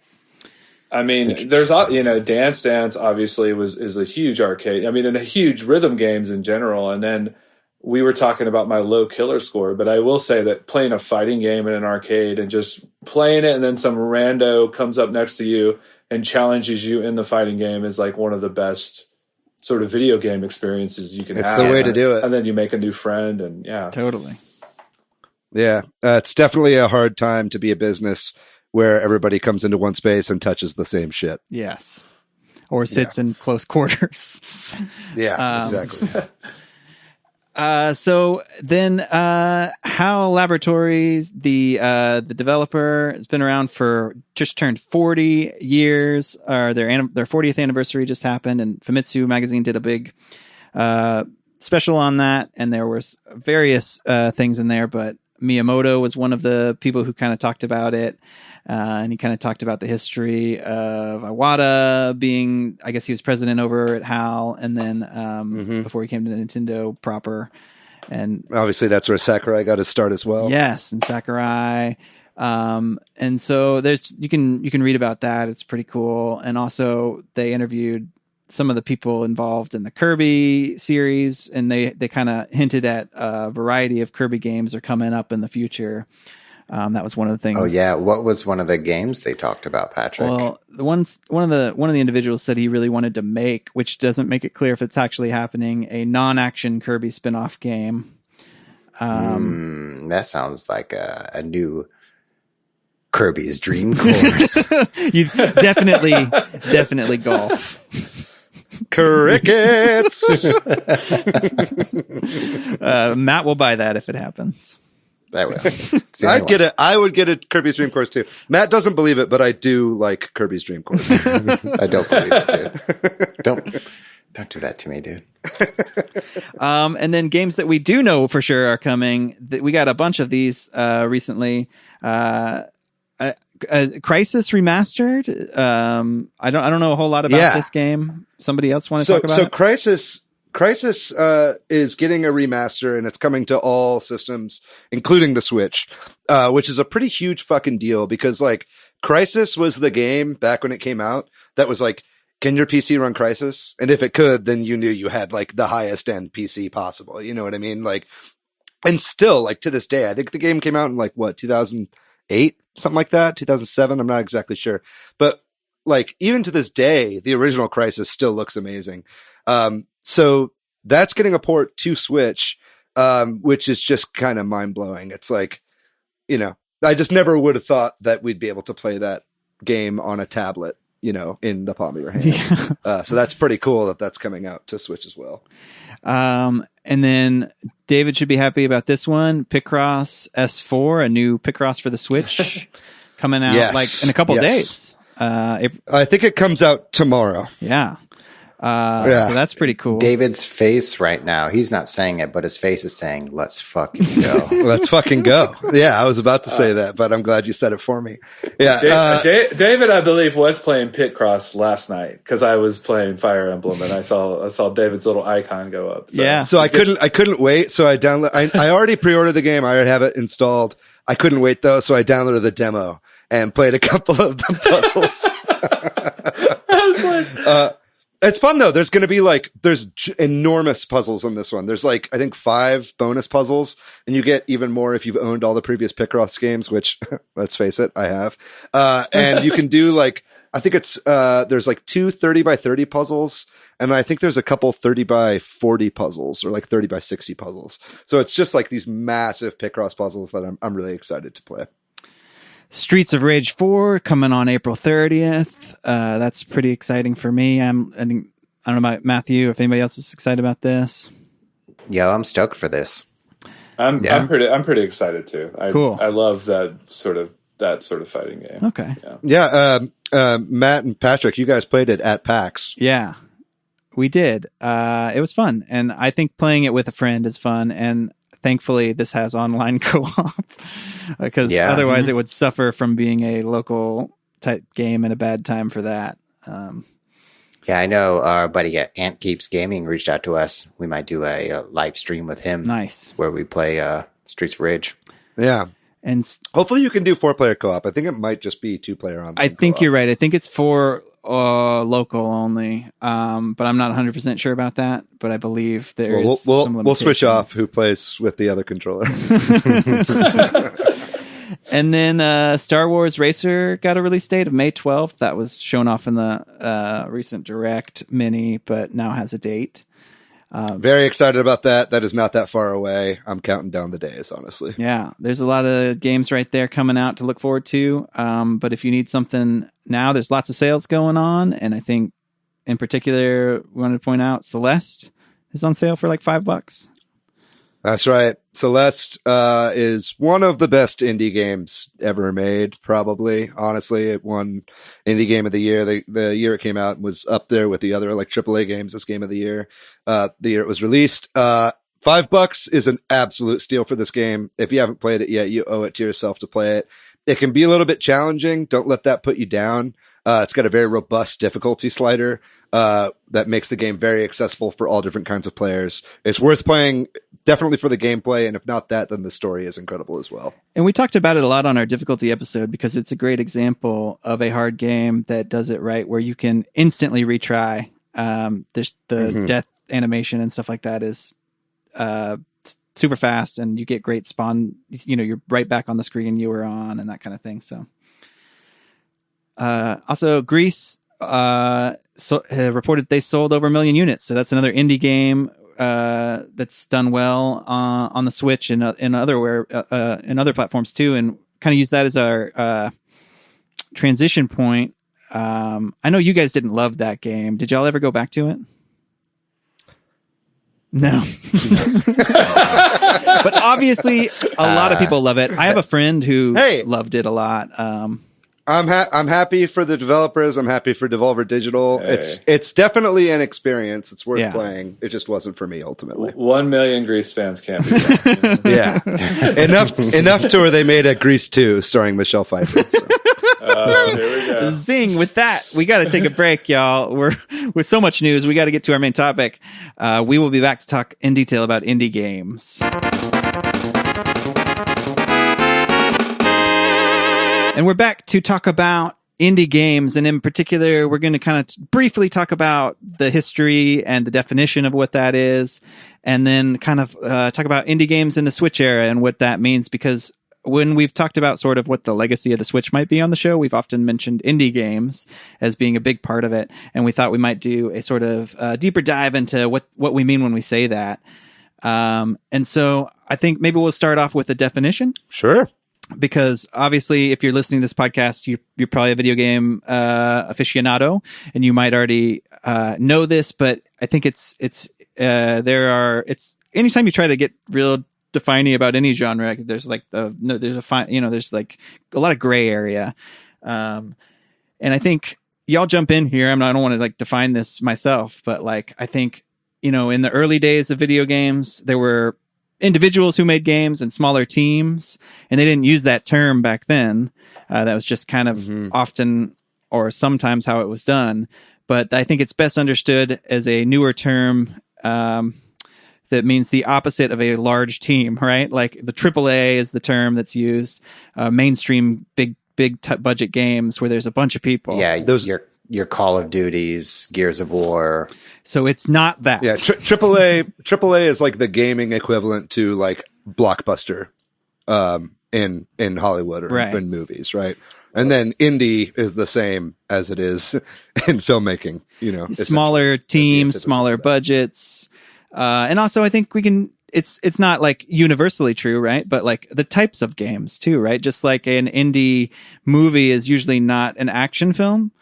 S4: I mean, there's, Dance Dance obviously is a huge arcade. I mean, and a huge rhythm games in general. And then we were talking about my low killer score, but I will say that playing a fighting game in an arcade and just playing it and then some rando comes up next to you and challenges you in the fighting game is like one of the best sort of video game experiences you can have.
S3: It's the way to do it.
S4: And then you make a new friend and yeah.
S2: Totally.
S3: Yeah. It's definitely a hard time to be a business where everybody comes into one space and touches the same shit.
S2: Yes. Or sits in close quarters.
S3: Yeah, exactly.
S2: So then, HAL Laboratories, the developer, has been around for just turned 40 years. Their 40th anniversary just happened, and Famitsu magazine did a big special on that, and there was various things in there, but Miyamoto was one of the people who kind of talked about it. And he kind of talked about the history of Iwata being, I guess he was president over at HAL, and then before he came to Nintendo proper. And
S3: obviously that's where Sakurai got his start as well.
S2: Yes, and Sakurai. And so you can read about that. It's pretty cool. And also they interviewed some of the people involved in the Kirby series, and they kind of hinted at a variety of Kirby games are coming up in the future. That was one of the things.
S1: Oh yeah, what was one of the games they talked about, Patrick?
S2: Well, one of the individuals said he really wanted to make, which doesn't make it clear if it's actually happening, a non-action Kirby spin-off game.
S1: That sounds like a new Kirby's Dream Course.
S2: You definitely golf.
S3: Crickets.
S2: Matt will buy that if it happens.
S1: I will.
S3: I'd get it. I would get a Kirby's Dream Course too. Matt doesn't believe it, but I do like Kirby's Dream Course.
S1: I don't believe it, dude. Don't do that to me, dude.
S2: And then games that we do know for sure are coming. We got a bunch of these recently. Crisis Remastered. I don't know a whole lot about this game. Somebody else want to talk about it?
S3: So Crisis is getting a remaster, and it's coming to all systems, including the Switch, which is a pretty huge fucking deal because, like, Crisis was the game back when it came out that was like, can your PC run Crisis? And if it could, then you knew you had, like, the highest end PC possible. You know what I mean? Like, and still, like, to this day, I think the game came out in, like, 2008? Something like that? 2007? I'm not exactly sure. But, like, even to this day, the original Crisis still looks amazing. So that's getting a port to Switch, which is just kind of mind blowing. It's like, I just never would have thought that we'd be able to play that game on a tablet, in the palm of your hand.
S2: Yeah.
S3: So that's pretty cool that that's coming out to Switch as well.
S2: And then David should be happy about this one. Picross S4, a new Picross for the Switch coming out like in a couple days.
S3: I think it comes out tomorrow.
S2: Yeah. So that's pretty cool.
S1: David's face right now, he's not saying it, but his face is saying, let's fucking go.
S3: Let's fucking go. Yeah, I was about to say that, but I'm glad you said it for me. Yeah.
S4: David, I believe, was playing Picross last night because I was playing Fire Emblem and I saw David's little icon go up. So.
S2: Yeah.
S3: So I couldn't wait. So I I already pre-ordered the game. I already have it installed. I couldn't wait though. So I downloaded the demo and played a couple of the puzzles.
S4: I was like,
S3: it's fun though. There's going to be there's enormous puzzles in this one. There's I think 5 bonus puzzles, and you get even more if you've owned all the previous Picross games, which let's face it, I have. And you can do I think it's, there's 2 30 by 30 puzzles. And I think there's a couple 30 by 40 puzzles or 30 by 60 puzzles. So it's just these massive Picross puzzles that I'm really excited to play.
S2: Streets of Rage 4 coming on April 30th. That's pretty exciting for me. I don't know about Matthew, if anybody else is excited about this.
S1: Yeah, I'm stoked for this.
S4: I'm pretty excited too.
S2: Cool.
S4: I love that sort of fighting game.
S2: Okay.
S3: Yeah. Matt and Patrick, you guys played it at PAX.
S2: Yeah, we did. It was fun. And I think playing it with a friend is fun. And thankfully this has online co-op because otherwise it would suffer from being a local type game and a bad time for that.
S1: Yeah, I know our buddy at Ant Keeps Gaming reached out to us. We might do a live stream with him.
S2: Nice.
S1: Where we play Streets of Rage.
S3: Yeah.
S2: And
S3: hopefully you can do 4-player co-op. I think it might just be 2-player online.
S2: I think
S3: co-op.
S2: you're right. I think it's for local only, but I'm not 100% sure about that. But I believe there's
S3: we'll switch off who plays with the other controller.
S2: And then Star Wars Racer got a release date of May 12th. That was shown off in the recent Direct Mini, but now has a date.
S3: Very excited about that. That is not that far away. I'm counting down the days, honestly.
S2: Yeah, there's a lot of games right there coming out to look forward to. But if you need something now, there's lots of sales going on. And I think in particular, we wanted to point out Celeste is on sale for like $5.
S3: That's right. Celeste is one of the best indie games ever made, probably. Honestly, it won Indie Game of the Year. The year it came out was up there with the other like AAA games as Game of the Year. The year it was released. $5 is an absolute steal for this game. If you haven't played it yet, you owe it to yourself to play it. It can be a little bit challenging. Don't let that put you down. It's got a very robust difficulty slider that makes the game very accessible for all different kinds of players. It's worth playing definitely for the gameplay, and if not that, then the story is incredible as well.
S2: And we talked about it a lot on our difficulty episode because it's a great example of a hard game that does it right, where you can instantly retry. There's the death animation and stuff like that is super fast, and you get great spawn. You're right back on the screen you were on, and that kind of thing. So. Also, Greece reported they sold over 1 million units. So that's another indie game that's done well on the Switch and in other platforms too, and kind of use that as our transition point. I know you guys didn't love that game. Did y'all ever go back to it? No. But obviously, a lot of people love it. I have a friend who loved it a lot.
S3: I'm happy for the developers. I'm happy for Devolver Digital.
S4: Hey.
S3: It's definitely an experience. It's worth playing. It just wasn't for me ultimately.
S4: 1 million Grease fans can't be wrong.
S3: Yeah, enough to where they made a Grease 2 starring Michelle Pfeiffer. So.
S4: Here we go.
S2: Zing! With that, we got to take a break, y'all. We're with so much news. We got to get to our main topic. We will be back to talk in detail about indie games. And we're back to talk about indie games. And in particular, we're going to kind of briefly talk about the history and the definition of what that is. And then kind of talk about indie games in the Switch era and what that means. Because when we've talked about sort of what the legacy of the Switch might be on the show, we've often mentioned indie games as being a big part of it. And we thought we might do a sort of deeper dive into what we mean when we say that. And so I think maybe we'll start off with a definition.
S3: Sure.
S2: Because obviously, if you're listening to this podcast, you're probably a video game aficionado, and you might already know this. But I think it's anytime you try to get real defining about any genre, there's like there's like a lot of gray area, and I think y'all jump in here. I don't want to like define this myself, but like I think in the early days of video games, there were individuals who made games and smaller teams, and they didn't use that term back then. That was just kind of often or sometimes how it was done. But I think it's best understood as a newer term that means the opposite of a large team, right? Like the AAA is the term that's used. Mainstream big budget games where there's a bunch of people.
S1: Yeah, those your Call of Duties, Gears of War.
S2: So it's not that.
S3: Yeah, AAA is like the gaming equivalent to like Blockbuster in Hollywood or in movies, right? And then indie is the same as it is in filmmaking,
S2: smaller teams, smaller budgets. And also I think it's not like universally true, right? But like the types of games too, right? Just like an indie movie is usually not an action film.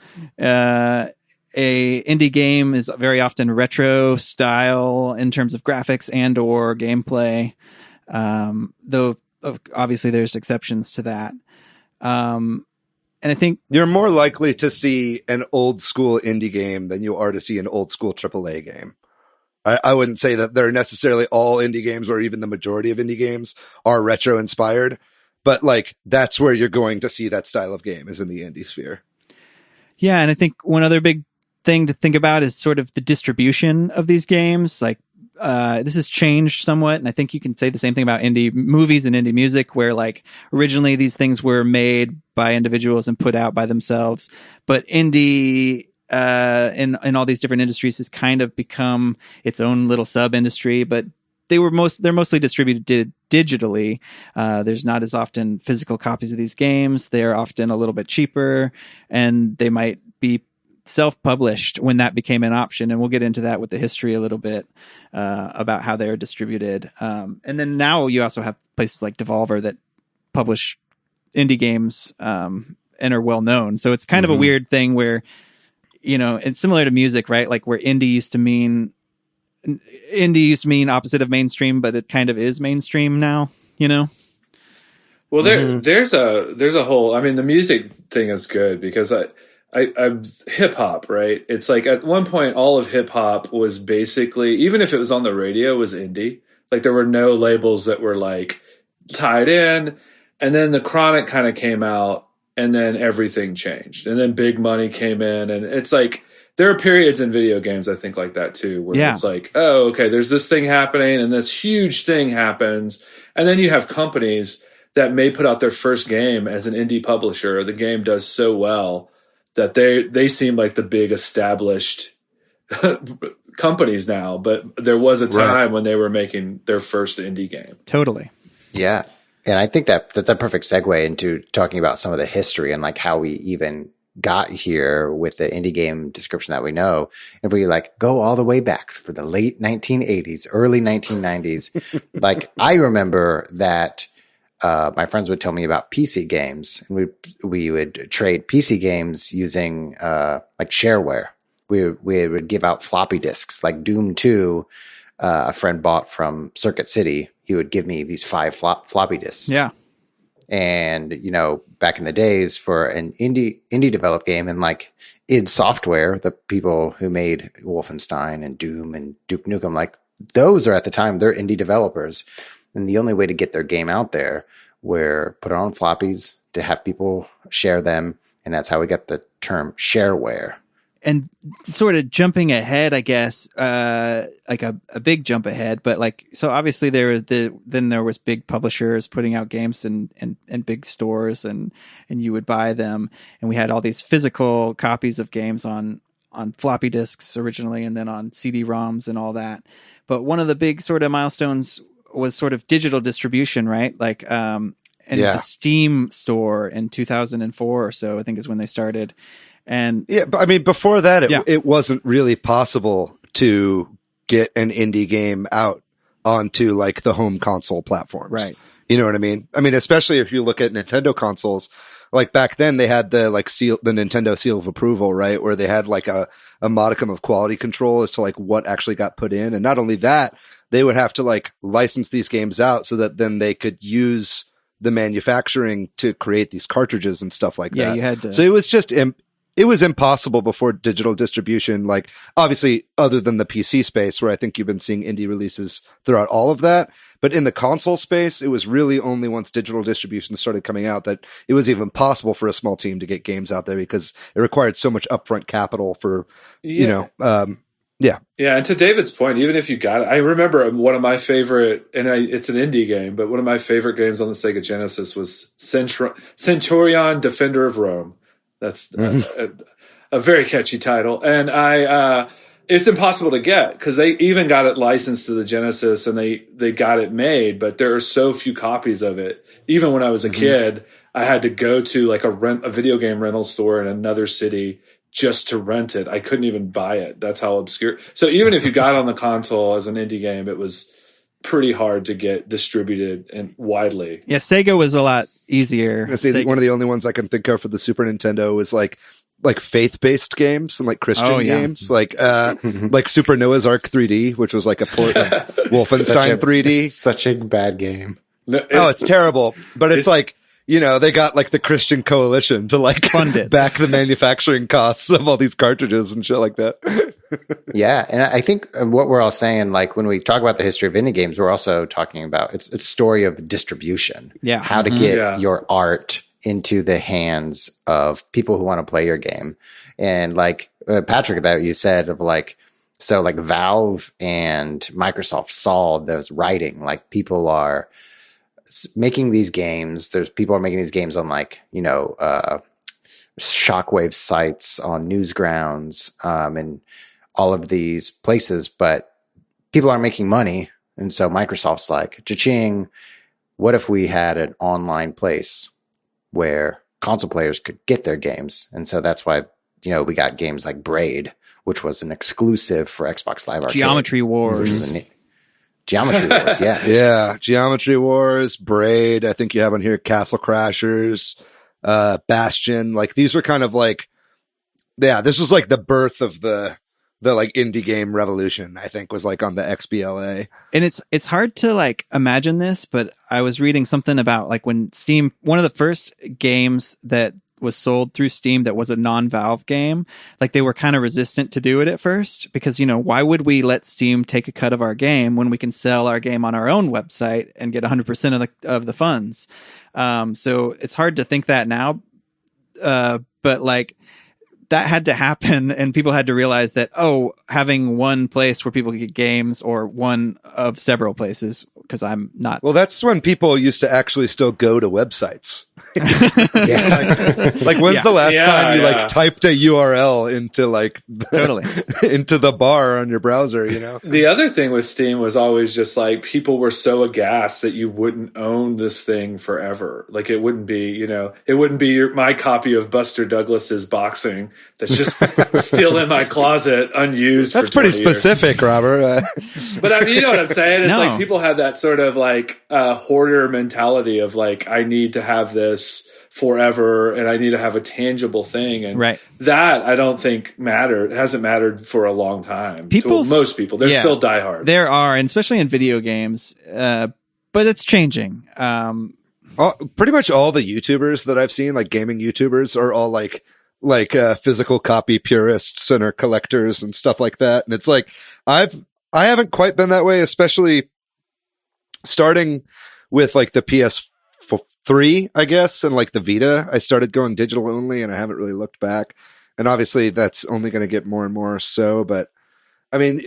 S2: A indie game is very often retro style in terms of graphics and or gameplay. Though obviously there's exceptions to that. And I think
S3: you're more likely to see an old school indie game than you are to see an old school AAA game. I wouldn't say that they're necessarily all indie games or even the majority of indie games are retro inspired, but like that's where you're going to see that style of game is in the indie sphere.
S2: Yeah. And I think one other big thing to think about is sort of the distribution of these games. Like, this has changed somewhat, and I think you can say the same thing about indie movies and indie music, where like originally these things were made by individuals and put out by themselves, but indie in all these different industries has kind of become its own little sub industry. But they're mostly distributed digitally. There's not as often physical copies of these games. They're often a little bit cheaper, and they might be self-published when that became an option. And we'll get into that with the history a little bit, about how they're distributed. And then now you also have places like Devolver that publish indie games, and are well known. So it's kind of a weird thing where, it's similar to music, right? Like where indie used to mean opposite of mainstream, but it kind of is mainstream now,
S4: Well, there's a whole, I mean, the music thing is good because I'm hip hop, right? It's like at one point, all of hip hop was basically, even if it was on the radio, was indie. Like there were no labels that were like tied in. And then the Chronic kind of came out, and then everything changed. And then Big Money came in, and it's like, there are periods in video games, I think, like that too, where it's like, oh, okay, there's this thing happening and this huge thing happens. And then you have companies that may put out their first game as an indie publisher. The game does so well that they seem like the big established companies now. But there was a time when they were making their first indie game.
S2: Totally.
S1: Yeah. And I think that's a perfect segue into talking about some of the history and like how we even got here with the indie game description that we know. If we like go all the way back for the late 1980s, early 1990s, like I remember that my friends would tell me about PC games, and we would trade PC games using like shareware. We would give out floppy disks, like Doom 2. A friend bought from Circuit City. He would give me these 5 floppy disks.
S2: Yeah.
S1: And, back in the days for an indie developed game, and like id Software, the people who made Wolfenstein and Doom and Duke Nukem, like those are at the time, they're indie developers. And the only way to get their game out there were put it on floppies to have people share them. And that's how we got the term shareware.
S2: And sort of jumping ahead, I guess, like a big jump ahead, but like, so obviously there was big publishers putting out games and big stores, and you would buy them. And we had all these physical copies of games on floppy disks originally, and then on CD-ROMs and all that. But one of the big sort of milestones was sort of digital distribution, right? Like, the Steam store in 2004 or so, I think is when they started. And
S3: yeah, but I mean, before that, it wasn't really possible to get an indie game out onto like the home console platforms.
S2: Right.
S3: You know what I mean? I mean, especially if you look at Nintendo consoles, like back then they had the Nintendo seal of approval, right? Where they had like a modicum of quality control as to like what actually got put in. And not only that, they would have to like license these games out so that then they could use the manufacturing to create these cartridges and stuff like that.
S2: Yeah, you had to.
S3: So it was just it was impossible before digital distribution, like obviously other than the PC space where I think you've been seeing indie releases throughout all of that. But in the console space, it was really only once digital distribution started coming out that it was even possible for a small team to get games out there because it required so much upfront capital for, Yeah,
S4: and to David's point, even if you got it, I remember one of my favorite, it's an indie game, but one of my favorite games on the Sega Genesis was Centurion Defender of Rome. That's a very catchy title. And it's impossible to get because they even got it licensed to the Genesis and they got it made, but there are so few copies of it. Even when I was a kid, I had to go to like a video game rental store in another city just to rent it. I couldn't even buy it. That's how obscure. So even if you got on the console as an indie game, it was pretty hard to get distributed and widely.
S2: Yeah, Sega was a lot easier.
S3: One of the only ones I can think of for the Super Nintendo was like faith-based games and like Christian games, like Super Noah's Ark 3D, which was like a port of Wolfenstein 3D.
S1: Such a bad game.
S3: It's terrible, but it's like, they got like the Christian Coalition to like
S2: fund it,
S3: back the manufacturing costs of all these cartridges and shit like that.
S1: Yeah. And I think what we're all saying, like when we talk about the history of indie games, we're also talking about it's a story of distribution.
S2: Yeah.
S1: How to get your art into the hands of people who want to play your game. And like Patrick, that you said of like, so like Valve and Microsoft saw those writing, like people are making these games. People are making these games on like, shockwave sites, on Newsgrounds, and all of these places, but people aren't making money. And so Microsoft's like, cha-ching, what if we had an online place where console players could get their games? And so that's why, we got games like Braid, which was an exclusive for Xbox Live Arcade.
S2: Geometry Wars.
S1: Geometry Wars, yeah.
S3: Yeah, Geometry Wars, Braid, I think you have on here Castle Crashers, Bastion. Like, these are kind of like, this was like the birth of the like indie game revolution, I think, was like on the XBLA.
S2: And it's hard to like imagine this, but I was reading something about like when Steam, one of the first games that was sold through Steam that was a non-Valve game, like they were kind of resistant to do it at first because, why would we let Steam take a cut of our game when we can sell our game on our own website and get 100% of the funds? So it's hard to think that now. But like, that had to happen, and people had to realize that, having one place where people could get games, or one of several places, because I'm not.
S3: Well, that's when people used to actually still go to websites. Like when's the last time you like typed a URL into like into the bar on your browser,
S4: The other thing with Steam was always just like people were so aghast that you wouldn't own this thing forever. Like it wouldn't be, my copy of Buster Douglas's Boxing that's just still in my closet unused.
S3: That's pretty specific, Robert.
S4: But I mean, you know what I'm saying? It's like people have that sort of like hoarder mentality of like, I need to have this forever and I need to have a tangible thing. And that I don't think hasn't mattered for a long time. Most people, they're still diehard.
S2: There are, and especially in video games, but it's changing.
S3: Pretty much all the YouTubers that I've seen, like gaming YouTubers, are all like physical copy purists and are collectors and stuff like that. And it's like, I haven't quite been that way, especially starting with like the PS3, I guess, and like the Vita. I started going digital only and I haven't really looked back. And obviously that's only going to get more and more so. But I mean,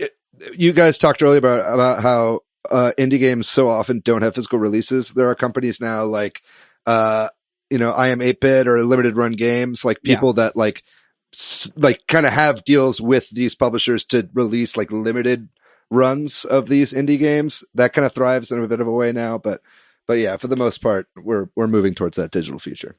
S3: you guys talked earlier about how indie games so often don't have physical releases. There are companies now like, I Am 8-Bit or Limited Run Games, like people that like kind of have deals with these publishers to release like limited runs of these indie games. That kind of thrives in a bit of a way now, but yeah, for the most part, we're moving towards that digital future.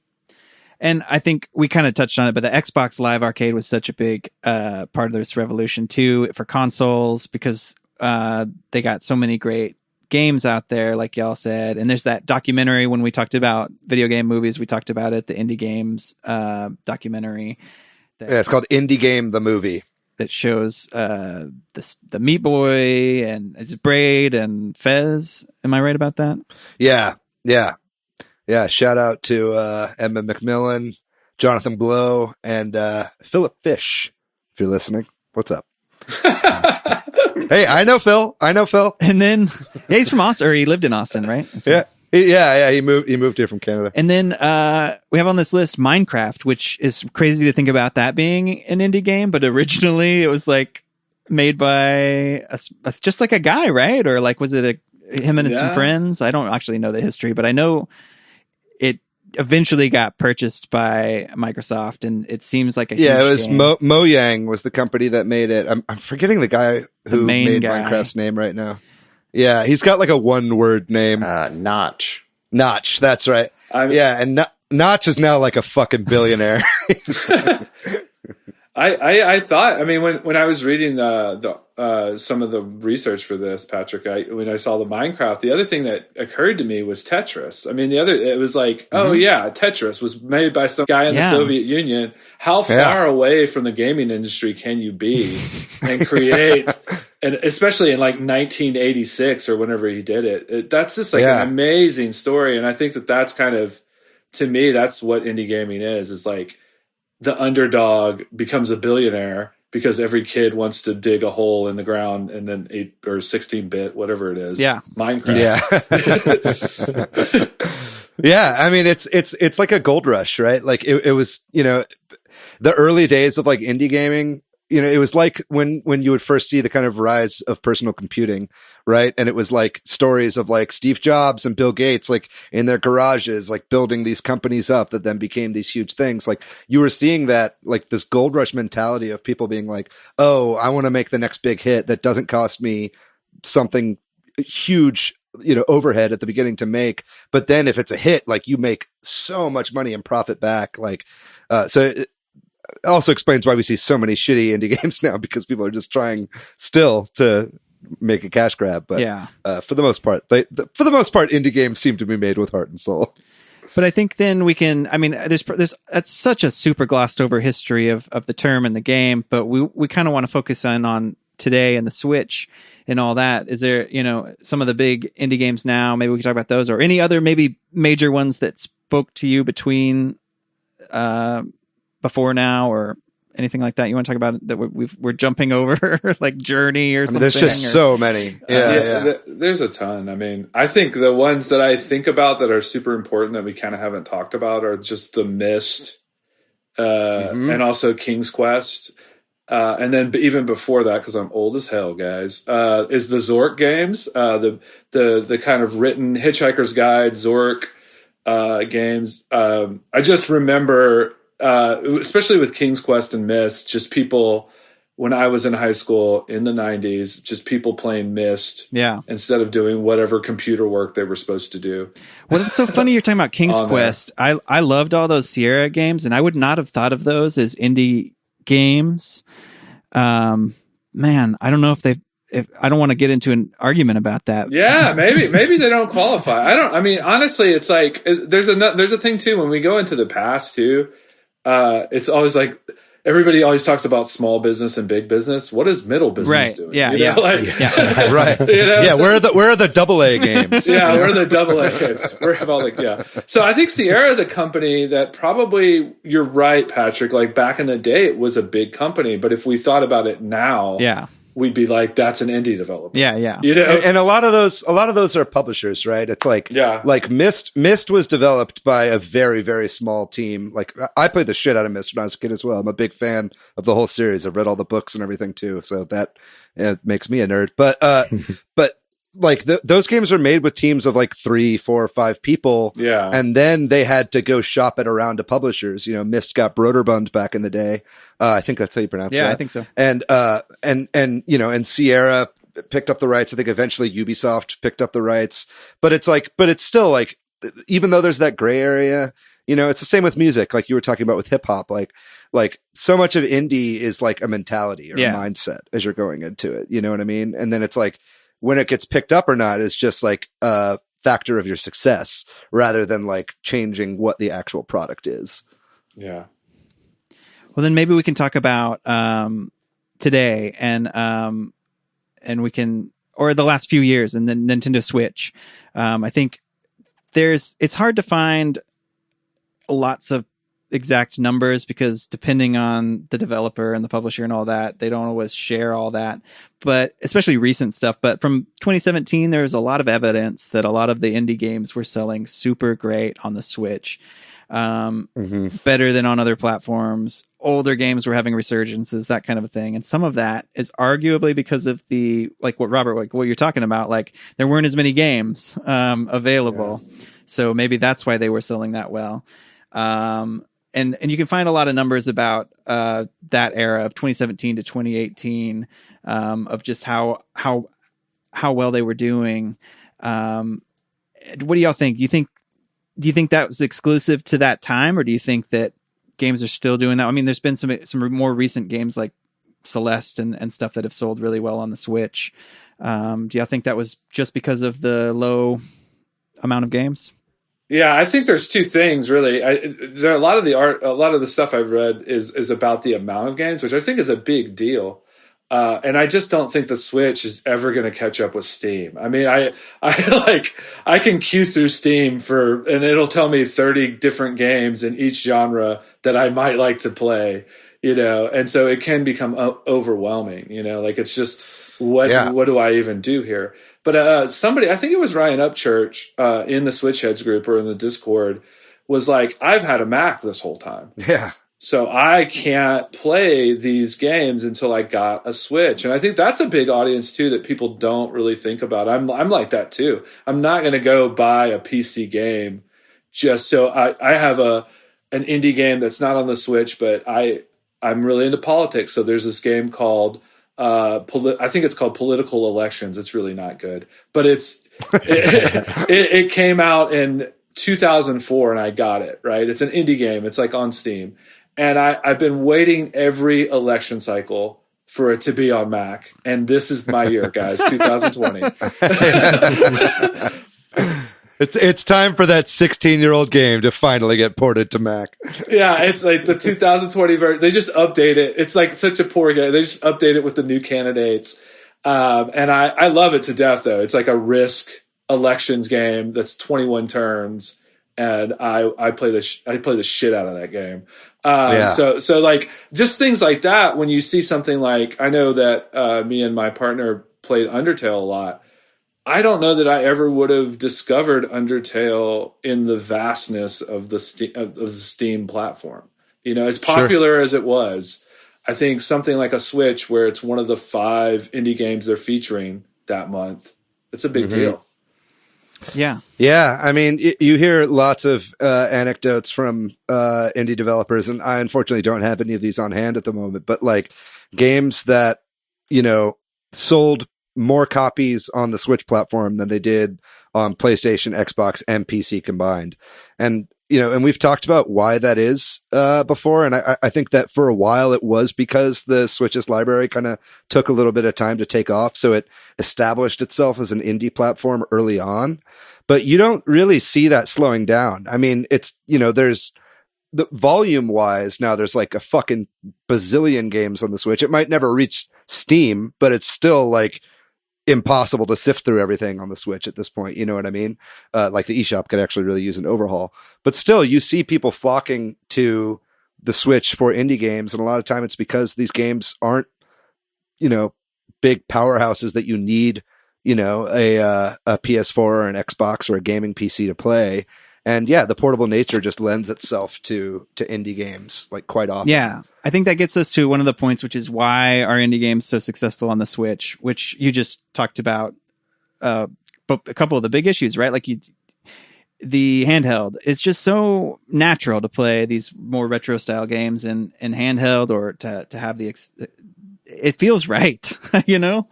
S2: And I think we kind of touched on it, but the Xbox Live Arcade was such a big part of this revolution too for consoles, because they got so many great games out there, like y'all said. And there's that documentary when we talked about video game movies, we talked about it, the Indie Games documentary.
S3: It's called Indie Game the Movie.
S2: That shows the Meat Boy and it's Braid and Fez. Am I right about that?
S3: Yeah. Shout out to Emma McMillan, Jonathan Blow, and Philip Fish. If you're listening, what's up? Hey, I know Phil.
S2: And then he's from Austin, or he lived in Austin, right?
S3: He moved here from Canada.
S2: And then we have on this list Minecraft, which is crazy to think about that being an indie game, but originally it was like made by just like a guy, right? Or like was it him and some friends? I don't actually know the history, but I know it eventually got purchased by Microsoft, and it seems like a huge
S3: it was
S2: game.
S3: Mojang was the company that made it. I'm forgetting the guy who made Minecraft's name right now. Yeah, he's got like a one-word name.
S1: Notch.
S3: Notch, that's right. And Notch is now like a fucking billionaire.
S4: I thought, I mean, when I was reading some of the research for this, Patrick, when I saw the Minecraft, the other thing that occurred to me was Tetris. I mean, it was like, Tetris was made by some guy in the Soviet Union. How far away from the gaming industry can you be and create, and especially in like 1986 or whenever he did it, that's just like an amazing story. And I think that's kind of, to me, that's what indie gaming is like, the underdog becomes a billionaire because every kid wants to dig a hole in the ground and then 8 or 16-bit, whatever it is. Yeah. Minecraft.
S3: Yeah. I mean, it's like a gold rush, right? Like it was, the early days of like indie gaming, it was like when you would first see the kind of rise of personal computing, right? And it was like stories of like Steve Jobs and Bill Gates, like in their garages, like building these companies up that then became these huge things. Like you were seeing that, like this gold rush mentality of people being like, oh, I want to make the next big hit that doesn't cost me something huge, overhead at the beginning to make. But then if it's a hit, like you make so much money and profit back. Like, so it also explains why we see so many shitty indie games now, because people are just trying still to make a cash grab. But for the most part, indie games seem to be made with heart and soul.
S2: But I think then we can, there's that's such a super glossed over history of the term and the game, but we kind of want to focus on today and the Switch and all that. Is there, some of the big indie games now, maybe we can talk about those, or any other maybe major ones that spoke to you between, before now, or anything like that you want to talk about that we're jumping over, like Journey or something?
S3: There's just so many.
S4: There's a ton. I think the ones that I think about that are super important that we kind of haven't talked about are just the Myst, and also King's Quest. And then even before that, because I'm old as hell, guys, is the Zork games, the kind of written Hitchhiker's Guide, Zork games. I just remember, especially with King's Quest and Myst, just people, when I was in high school in the 90s, just people playing Myst instead of doing whatever computer work they were supposed to do.
S2: Well, it's so funny you're talking about King's Quest. I loved all those Sierra games, and I would not have thought of those as indie games. Man, I don't know if I don't want to get into an argument about that.
S4: Yeah, maybe they don't qualify. Honestly, it's like there's a thing too when we go into the past too. It's always like everybody always talks about small business and big business. What is middle business doing?
S2: Yeah,
S3: right. Where are the AA games?
S4: Yeah, where are the AA games? Where have all So I think Sierra is a company that probably, you're right, Patrick. Like back in the day, it was a big company, but if we thought about it now, we'd be like, that's an indie developer.
S2: Yeah.
S3: And a lot of those are publishers, right? It's like, like Myst was developed by a very, very small team. Like I played the shit out of Myst when I was a kid as well. I'm a big fan of the whole series. I've read all the books and everything too. So that makes me a nerd, but like those games are made with teams of like 3, 4, 5 people. Yeah. And then they had to go shop it around to publishers. Myst got Broderbund back in the day. I think that's how you pronounce that.
S2: Yeah, I think so.
S3: And Sierra picked up the rights. I think eventually Ubisoft picked up the rights, but it's still like, even though there's that gray area, it's the same with music. Like you were talking about with hip hop, like so much of indie is like a mentality or a mindset as you're going into it. You know what I mean? And then it's like, when it gets picked up or not is just like a factor of your success rather than like changing what the actual product is.
S4: Yeah.
S2: Well, then maybe we can talk about today and we can, or the last few years and then Nintendo Switch. I think it's hard to find lots of exact numbers because depending on the developer and the publisher and all that, they don't always share all that, but especially recent stuff. But from 2017, there's a lot of evidence that a lot of the indie games were selling super great on the Switch, better than on other platforms. Older games were having resurgences, that kind of a thing. And some of that is arguably because of like what Robert, like what you're talking about, like there weren't as many games available. Yeah. So maybe that's why they were selling that well. And you can find a lot of numbers about that era of 2017 to 2018 of just how well they were doing. What do y'all think? Do you think that was exclusive to that time, or do you think that games are still doing that? There's been some more recent games like Celeste and stuff that have sold really well on the Switch. Do y'all think that was just because of the low amount of games?
S4: Yeah, I think there's two things really. There are a lot of the stuff I've read is about the amount of games, which I think is a big deal. And I just don't think the Switch is ever going to catch up with Steam. I can queue through Steam and it'll tell me 30 different games in each genre that I might like to play, and so it can become overwhelming, like it's just, what do I even do here? But somebody, I think it was Ryan Upchurch in the Switch Headz group or in the Discord, was like, I've had a Mac this whole time.
S3: Yeah.
S4: So I can't play these games until I got a Switch. And I think that's a big audience too that people don't really think about. I'm like that too. I'm not going to go buy a PC game just so I have an indie game that's not on the Switch, but I'm really into politics. So there's this game called I think it's called Political Elections. It's really not good, but it came out in 2004 and I got it, right? It's an indie game. It's like on Steam. And I've been waiting every election cycle for it to be on Mac. And this is my year, guys, 2020.
S3: It's time for that 16-year-old game to finally get ported to Mac.
S4: Yeah, it's like the 2020 version. They just update it. It's like such a poor game. They just update it with the new candidates. And I love it to death, though. It's like a Risk elections game that's 21 turns. And I play the shit out of that game. So like just things like that. When you see something like, I know that me and my partner played Undertale a lot. I don't know that I ever would have discovered Undertale in the vastness of the Steam platform. You know, as popular as it was, I think something like a Switch, where it's one of the 5 indie games they're featuring that month, it's a big deal.
S2: Yeah.
S3: Yeah. I mean, you hear lots of anecdotes from indie developers, and I unfortunately don't have any of these on hand at the moment, but like games that, you know, sold more copies on the Switch platform than they did on PlayStation, Xbox, and PC combined. And, you know, and we've talked about why that is before. And I think that for a while it was because the Switch's library kind of took a little bit of time to take off. So it established itself as an indie platform early on. But you don't really see that slowing down. I mean, it's, you know, there's the volume wise now, there's like a fucking bazillion games on the Switch. It might never reach Steam, but it's still like impossible to sift through everything on the Switch at this point. You know what I mean? Like the eShop could actually really use an overhaul, but still you see people flocking to the Switch for indie games. And a lot of time it's because these games aren't, you know, big powerhouses that you need, you know, a PS4 or an Xbox or a gaming PC to play. And yeah, the portable nature just lends itself to indie games like quite often. Yeah.
S2: I think that gets us to one of the points, which is why are indie games so successful on the Switch, which you just talked about, but a couple of the big issues, right? Like the handheld, it's just so natural to play these more retro style games in handheld, or to have it feels right, you know?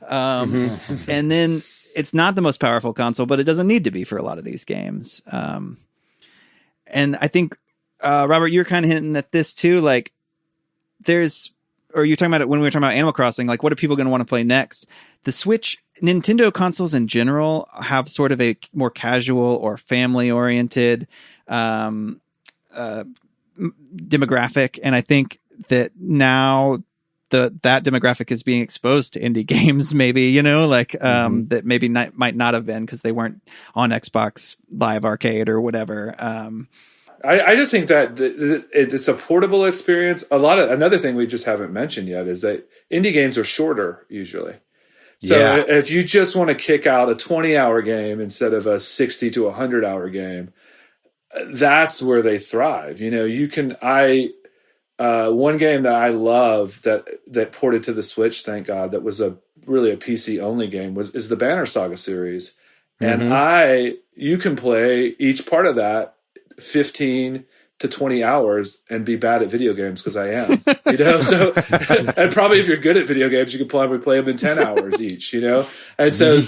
S2: And then it's not the most powerful console, but it doesn't need to be for a lot of these games. And I think, Robert, you're kind of hinting at this too. Like or you're talking about it when we were talking about Animal Crossing, like what are people going to want to play next? The Switch, Nintendo consoles in general have sort of a more casual or family oriented, demographic. And I think that now that demographic is being exposed to indie games, maybe, you know, like, that maybe might not have been because they weren't on Xbox Live Arcade or whatever.
S4: I just think that it's a portable experience. Another thing we just haven't mentioned yet is that indie games are shorter usually. So if you just want to kick out a 20-hour game instead of a 60 to 100-hour game, that's where they thrive. You know, you can, one game that I love that ported to the Switch, thank God, that was really a PC only game is the Banner Saga series. And you can play each part of that 15 to 20 hours and be bad at video games, because I am, you know, so, and probably if you're good at video games, you can probably play them in 10 hours each, you know? And so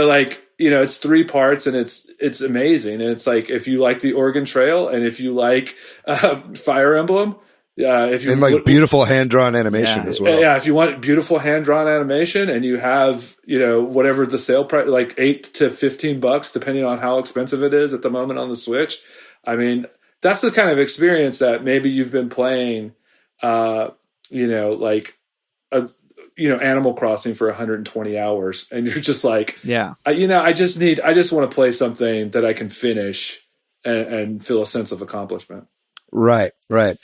S4: like, you know, it's 3 parts and it's amazing. And it's like, if you like the Oregon Trail and if you like Fire Emblem, if you
S3: like beautiful hand-drawn animation as well.
S4: Yeah, if you want beautiful hand-drawn animation and you have, you know, whatever the sale price, like $8 to $15, depending on how expensive it is at the moment on the Switch. I mean, that's the kind of experience that maybe you've been playing, you know, like Animal Crossing for 120 hours, and you're just like, I just want to play something that I can finish and feel a sense of accomplishment.
S3: Right.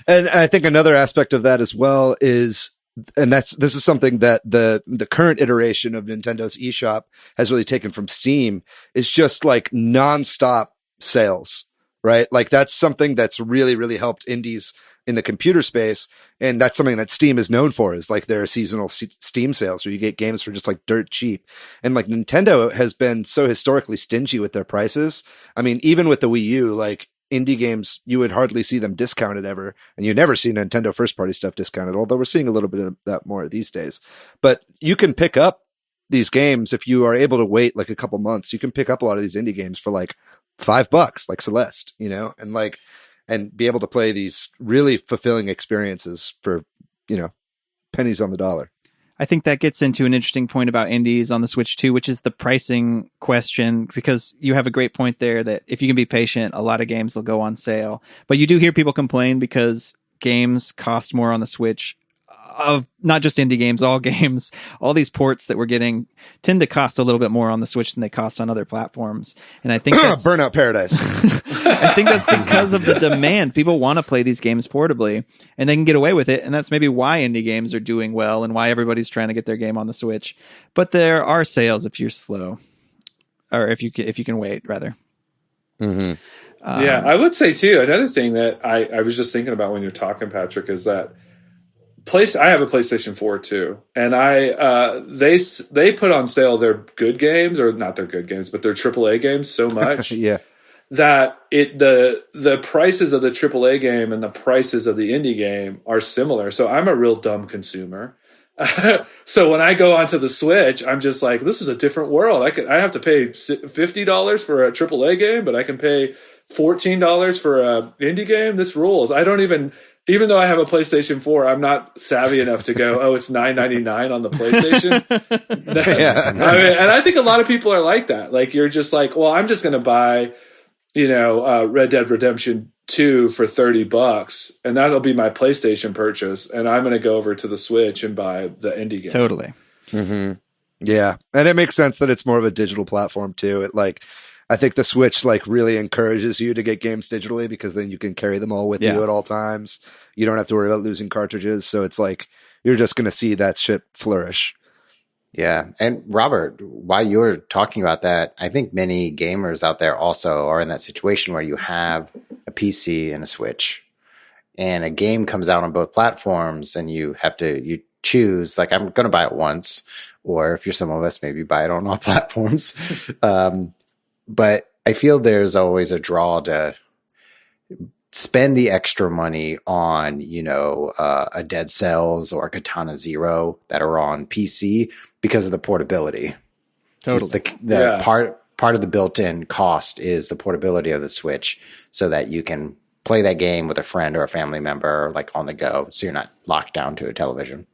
S3: And I think another aspect of that as well is, and this is something that the current iteration of Nintendo's eShop has really taken from Steam, is just like nonstop sales, right? Like that's something that's really, really helped indies in the computer space. And that's something that Steam is known for, is like their seasonal Steam sales where you get games for just like dirt cheap. And like Nintendo has been so historically stingy with their prices. I mean, even with the Wii U, like indie games, you would hardly see them discounted ever. And you never see Nintendo first party stuff discounted, although we're seeing a little bit of that more these days. But you can pick up these games if you are able to wait like a couple months. You can pick up a lot of these indie games for like $5, like Celeste, you know, and be able to play these really fulfilling experiences for, you know, pennies on the dollar.
S2: I think that gets into an interesting point about indies on the Switch too, which is the pricing question, because you have a great point there that if you can be patient, a lot of games will go on sale. But you do hear people complain because games cost more on the Switch. Of not just indie games, all games, all these ports that we're getting tend to cost a little bit more on the Switch than they cost on other platforms. And I think that's
S3: Burnout Paradise.
S2: I think that's because of the demand. People want to play these games portably and they can get away with it. And that's maybe why indie games are doing well and why everybody's trying to get their game on the Switch. But there are sales if you're slow, or if you can wait rather.
S3: Mm-hmm.
S4: Yeah, I would say too, another thing that I was just thinking about when you're talking, Patrick, is that I have a PlayStation 4 too, and they put on sale their good games, or not their good games, but their AAA games so much
S3: Yeah.
S4: that the prices of the AAA game and the prices of the indie game are similar. So I'm a real dumb consumer. So when I go onto the Switch, I'm just like, this is a different world. I have to pay $50 for a AAA game, but I can pay $14 for a indie game. This rules. I don't even though I have a PlayStation 4, I'm not savvy enough to go, oh, it's $9.99 on the PlayStation.
S3: Yeah.
S4: I mean, and I think a lot of people are like that. Like, you're just like, well, I'm just going to buy, Red Dead Redemption 2 for $30, and that'll be my PlayStation purchase. And I'm going to go over to the Switch and buy the indie game.
S2: Totally.
S3: Mm-hmm. Yeah. And it makes sense that it's more of a digital platform too. I think the Switch really encourages you to get games digitally, because then you can carry them all with you at all times. You don't have to worry about losing cartridges. So it's like, you're just going to see that shit flourish.
S1: Yeah. And Robert, while you're talking about that, I think many gamers out there also are in that situation where you have a PC and a Switch, and a game comes out on both platforms, and you choose, like, I'm going to buy it once, or if you're some of us, maybe buy it on all platforms. But I feel there's always a draw to spend the extra money on, a Dead Cells or a Katana Zero that are on PC because of the portability.
S2: Totally.
S1: It's part of the built-in cost is the portability of the Switch, so that you can play that game with a friend or a family member, like on the go, so you're not locked down to a television.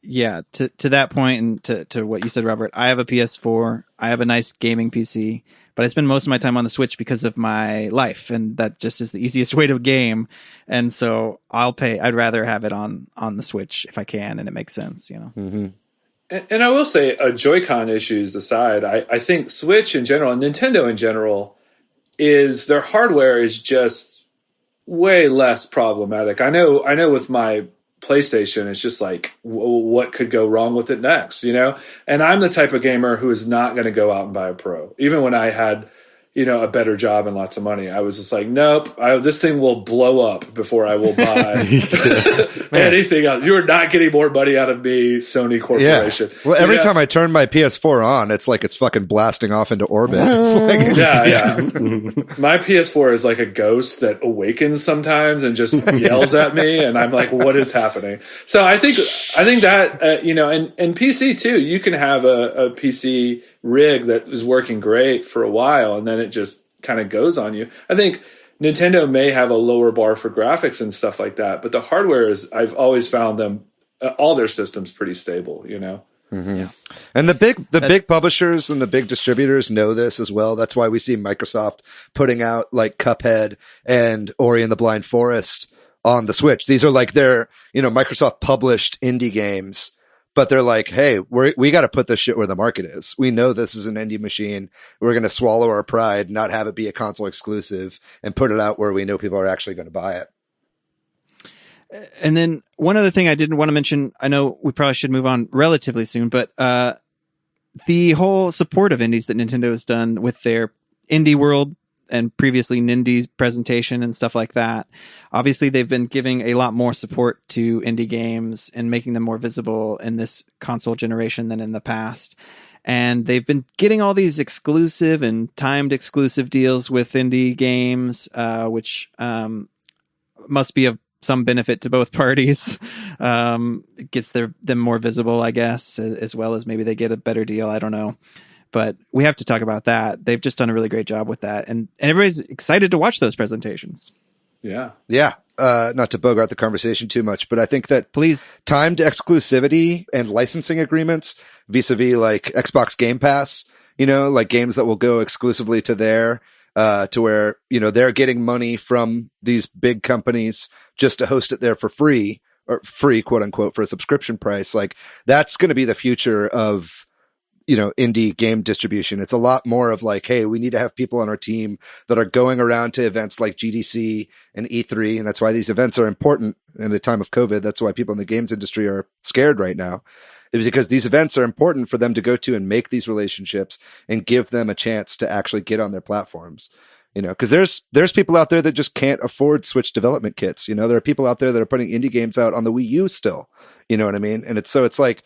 S2: Yeah, to that point, and to what you said, Robert, I have a PS4. I have a nice gaming PC, but I spend most of my time on the Switch because of my life, and that just is the easiest way to game. And so I'd rather have it on the Switch if I can, and it makes sense,
S3: Mm-hmm.
S4: And I will say, Joy-Con issues aside, I think Switch in general and Nintendo in general their hardware is just way less problematic. I know with my PlayStation, it's just like, what could go wrong with it next, And I'm the type of gamer who is not going to go out and buy a Pro. Even when I had, a better job and lots of money, I was just like, nope, this thing will blow up before I will buy anything else. You're not getting more money out of me, Sony Corporation.
S3: Yeah. Well, every time I turn my PS4 on, it's like it's fucking blasting off into orbit. It's like,
S4: yeah. My PS4 is like a ghost that awakens sometimes and just yells at me, and I'm like, what is happening? So I think that and PC too. You can have a PC rig that is working great for a while, and then it just kind of goes on you. I think Nintendo may have a lower bar for graphics and stuff like that, but the hardware I've always found them, all their systems pretty stable,
S3: Mm-hmm. Yeah. And the big publishers and the big distributors know this as well. That's why we see Microsoft putting out like Cuphead and Ori and the Blind Forest on the Switch. These are like their, Microsoft published indie games. But they're like, hey, we got to put this shit where the market is. We know this is an indie machine. We're going to swallow our pride, not have it be a console exclusive, and put it out where we know people are actually going to buy it.
S2: And then one other thing I didn't want to mention, I know we probably should move on relatively soon, but the whole support of indies that Nintendo has done with their Indie World and previously Nindy's presentation and stuff like that. Obviously, they've been giving a lot more support to indie games and making them more visible in this console generation than in the past. And they've been getting all these exclusive and timed exclusive deals with indie games, which must be of some benefit to both parties. It gets them more visible, I guess, as well as maybe they get a better deal. I don't know. But we have to talk about that. They've just done a really great job with that. And everybody's excited to watch those presentations.
S4: Yeah.
S3: Yeah. Not to bogart the conversation too much, but I think that
S2: Please.
S3: timed exclusivity and licensing agreements vis-a-vis like Xbox Game Pass, like games that will go exclusively to there, to where, they're getting money from these big companies just to host it there for free, or free, quote unquote, for a subscription price. Like that's going to be the future of, indie game distribution. It's a lot more of like, hey, we need to have people on our team that are going around to events like GDC and E3. And that's why these events are important in a time of COVID. That's why people in the games industry are scared right now. It was because these events are important for them to go to and make these relationships and give them a chance to actually get on their platforms. Because there's people out there that just can't afford Switch development kits. There are people out there that are putting indie games out on the Wii U still. You know what I mean? And it's like,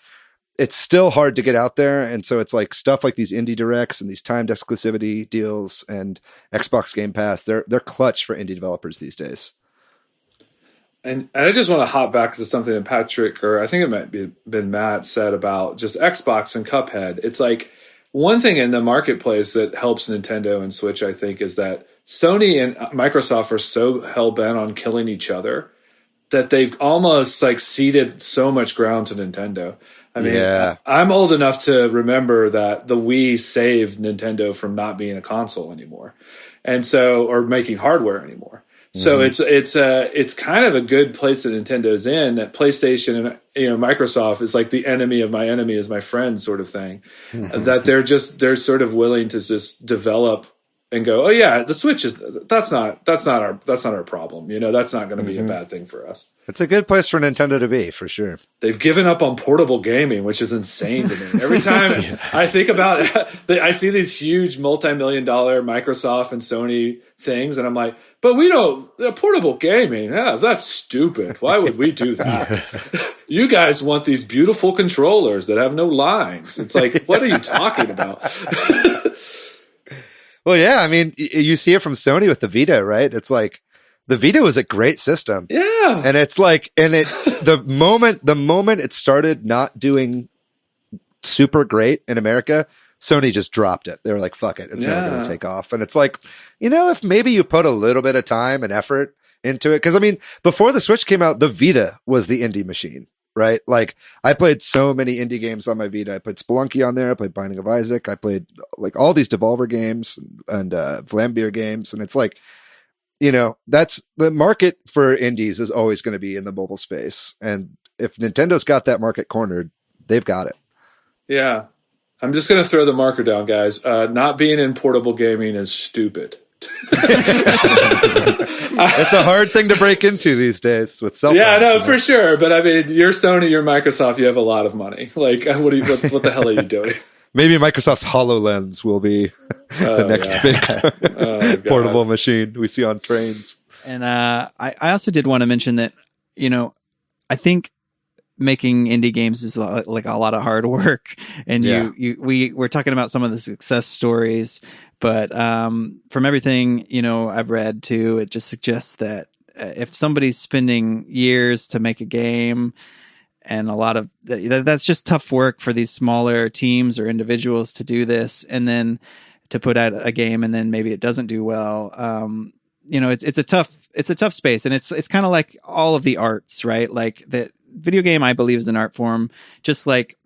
S3: it's still hard to get out there. And so it's like stuff like these indie directs and these timed exclusivity deals and Xbox Game Pass, they're clutch for indie developers these days.
S4: And I just want to hop back to something that Patrick, or I think it might be been Matt, said about just Xbox and Cuphead. It's like one thing in the marketplace that helps Nintendo and Switch, I think, is that Sony and Microsoft are so hell-bent on killing each other that they've almost like ceded so much ground to Nintendo. I mean, yeah. I'm old enough to remember that the Wii saved Nintendo from not being a console anymore, and so, or making hardware anymore. So it's kind of a good place that Nintendo's in. That PlayStation and Microsoft is like the enemy of my enemy is my friend sort of thing. That they're sort of willing to just develop and go, oh yeah, the Switch is that's not our problem. That's not going to be a bad thing for us.
S3: It's a good place for Nintendo to be, for sure.
S4: They've given up on portable gaming, which is insane to me. Every time I think about it, I see these huge multi-million-dollar Microsoft and Sony things, and I'm like, but we don't portable gaming. Yeah, that's stupid. Why would we do that? You guys want these beautiful controllers that have no lines. It's like, what are you talking about?
S3: Well, yeah, I mean, you see it from Sony with the Vita, right? It's like the Vita was a great system.
S4: Yeah.
S3: And it's like, the moment it started not doing super great in America, Sony just dropped it. They were like, fuck it. It's never going to take off. And it's like, if maybe you put a little bit of time and effort into it. Cause I mean, before the Switch came out, the Vita was the indie machine. Right? Like I played so many indie games on my Vita. I played Spelunky on there. I played Binding of Isaac. I played like all these Devolver games and Vlambeer games. And it's like, that's the market for indies is always going to be in the mobile space. And if Nintendo's got that market cornered, they've got it.
S4: Yeah. I'm just going to throw the marker down, guys. Not being in portable gaming is stupid.
S3: It's a hard thing to break into these days with cell phones.
S4: Yeah, no, for sure. But I mean, you're Sony, you're Microsoft, you have a lot of money. Like, what the hell are you doing?
S3: Maybe Microsoft's HoloLens will be the next big portable machine we see on trains.
S2: And I also did want to mention that, I think making indie games is like a lot of hard work. And we're talking about some of the success stories. But from everything, I've read too, it just suggests that if somebody's spending years to make a game and a lot of that's just tough work for these smaller teams or individuals to do this and then to put out a game and then maybe it doesn't do well. It's a tough space. And it's kind of like all of the arts, right? Like the video game, I believe, is an art form, just like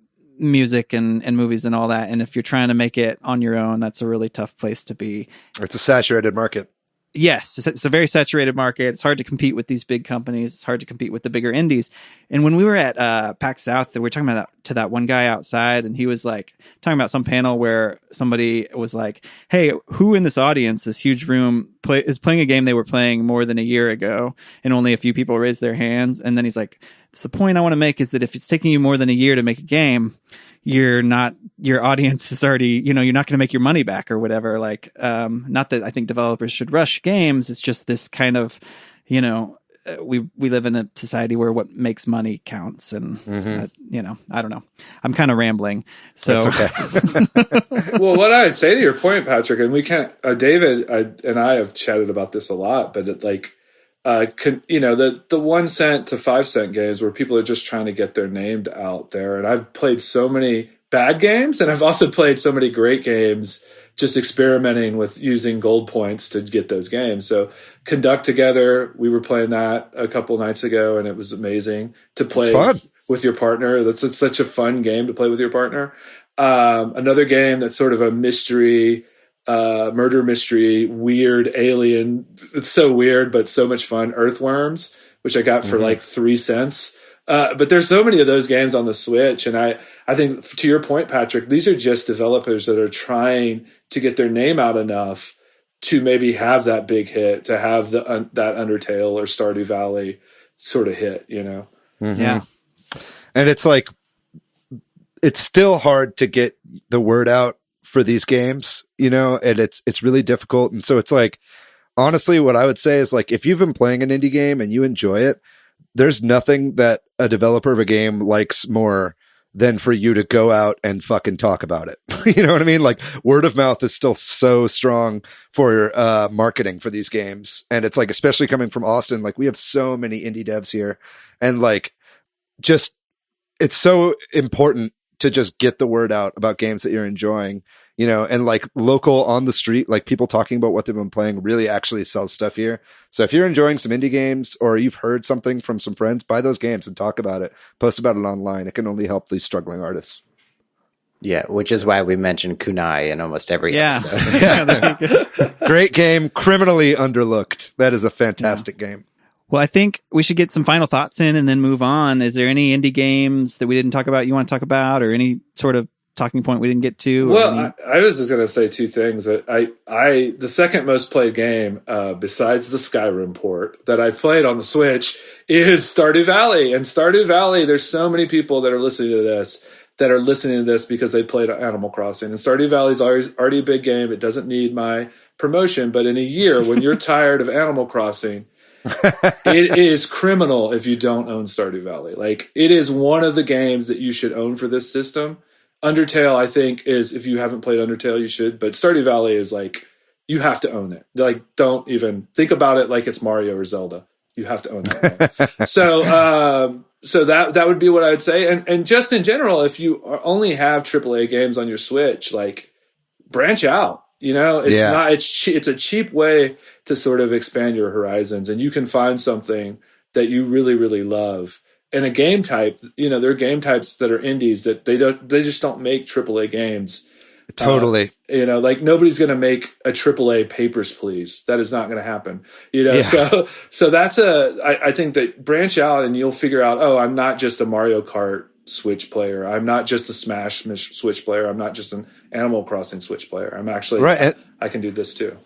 S2: music and movies and all that. And if you're trying to make it on your own, that's a really tough place to be.
S3: It's a saturated market.
S2: Yes, it's a very saturated market. It's hard to compete with these big companies. It's hard to compete with the bigger indies. And when we were at PAX South, we were talking about that one guy outside, and he was like talking about some panel where somebody was like, "Hey, who in this audience, this huge room, is playing a game they were playing more than a year ago?" And only a few people raised their hands. And then he's like, "So the point I want to make is that if it's taking you more than a year to make a game, your audience is already, you're not going to make your money back or whatever. Like, not that I think developers should rush games. It's just this kind of, we live in a society where what makes money counts. And, I don't know. I'm kind of rambling. So,
S3: that's okay.
S4: Well, what I would say to your point, Patrick, and we can't, David and I have chatted about this a lot, but the 1 cent to 5 cent games where people are just trying to get their name out there. And I've played so many bad games, and I've also played so many great games just experimenting with using gold points to get those games. So Conduct Together, we were playing that a couple nights ago, and it was amazing to play with your partner. It's such a fun game to play with your partner. Another game that's sort of a mystery, murder mystery, weird alien. It's so weird, but so much fun. Earthworms, which I got for like 3 cents. But there's so many of those games on the Switch. And I think to your point, Patrick, these are just developers that are trying to get their name out enough to maybe have that big hit, to have that Undertale or Stardew Valley sort of hit,
S2: Yeah.
S3: And it's like, it's still hard to get the word out for these games, and it's really difficult. And so it's like, honestly, what I would say is like, if you've been playing an indie game and you enjoy it, there's nothing that a developer of a game likes more than for you to go out and fucking talk about it. You know what I mean? Like, word of mouth is still so strong for marketing for these games. And it's like, especially coming from Austin, like we have so many indie devs here, and like, just, it's so important to just get the word out about games that you're enjoying, and like local on the street, like people talking about what they've been playing really actually sells stuff here. So if you're enjoying some indie games or you've heard something from some friends, buy those games and talk about it, post about it online. It can only help these struggling artists.
S1: Yeah, which is why we mentioned Kunai in almost every episode.
S3: Yeah. Great game, criminally underlooked. That is a fantastic game.
S2: Well, I think we should get some final thoughts in and then move on. Is there any indie games that we didn't talk about you want to talk about, or any sort of talking point we didn't get to?
S4: Well, I was just going to say two things. The second most played game, besides the Skyrim port that I played on the Switch, is Stardew Valley. And Stardew Valley, there's so many people that are listening to this because they played Animal Crossing. And Stardew Valley is already a big game. It doesn't need my promotion. But in a year, when you're tired of Animal Crossing, it is criminal if you don't own Stardew Valley. Like, it is one of the games that you should own for this system. Undertale, I think, is, if you haven't played Undertale, you should. But Stardew Valley is like, you have to own it. Like, don't even think about it like it's Mario or Zelda. You have to own that. So that would be what I would say. And just in general, if you only have AAA games on your Switch, like, branch out. It's a cheap way to sort of expand your horizons, and you can find something that you really, really love. And a game type, there are game types that are indies that they just don't make AAA games.
S3: Totally.
S4: Like, nobody's going to make a AAA Papers, Please. That is not going to happen. So that's I think that branch out and you'll figure out, oh, I'm not just a Mario Kart Switch player. I'm not just a Smash Switch player. I'm not just an Animal Crossing Switch player. I'm actually,
S3: right.
S4: I can do this too.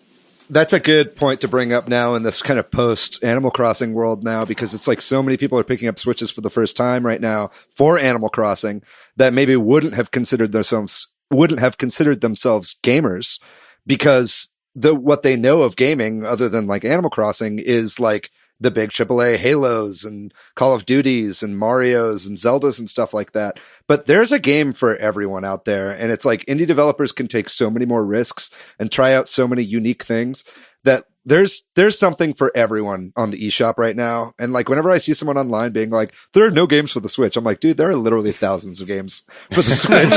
S3: That's a good point to bring up now in this kind of post Animal Crossing world now, because it's like so many people are picking up Switches for the first time right now for Animal Crossing that maybe wouldn't have considered themselves gamers, because what they know of gaming other than like Animal Crossing is like the big AAA Halos and Call of Duties and Marios and Zeldas and stuff like that. But there's a game for everyone out there. And it's like, indie developers can take so many more risks and try out so many unique things that there's something for everyone on the eShop right now. And like, whenever I see someone online being like, there are no games for the Switch, I'm like, dude, there are literally thousands of games for the Switch.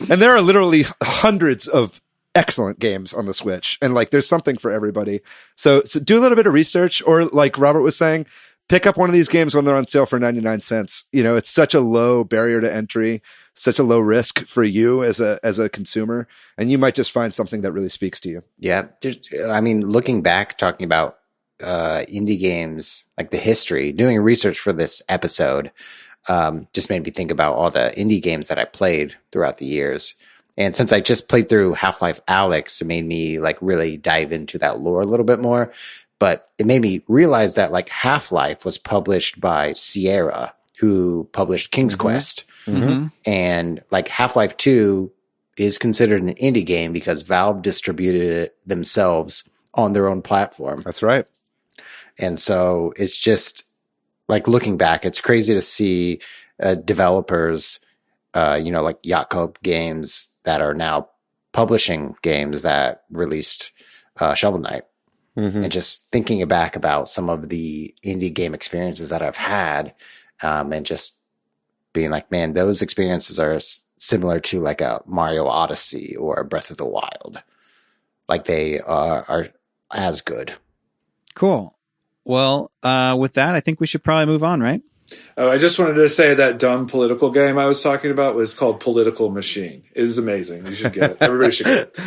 S3: and there are literally hundreds of excellent games on the Switch, and like, there's something for everybody. So do a little bit of research, or like Robert was saying, pick up one of these games when they're on sale for 99 cents. It's such a low barrier to entry, such a low risk for you as a consumer, and you might just find something that really speaks to you.
S1: Yeah. Looking back, talking about indie games, like the history, doing research for this episode, just made me think about all the indie games that I played throughout the years. And since I just played through Half-Life Alyx, it made me like really dive into that lore a little bit more. But it made me realize that like Half-Life was published by Sierra, who published King's Quest.
S2: Mhm.
S1: And like Half-Life 2 is considered an indie game because Valve distributed it themselves on their own platform.
S3: That's right.
S1: And so it's just like looking back, it's crazy to see developers, like Yacht Club Games that are now publishing games that released Shovel Knight. And just thinking back about some of the indie game experiences that I've had, and just being like, man, those experiences are similar to like a Mario Odyssey or a Breath of the Wild. Like they are as good.
S2: Cool. Well, with that, I think we should probably move on, right?
S4: Oh, I just wanted to say that dumb political game I was talking about was called Political Machine. It is amazing. You should get it. Everybody should get it.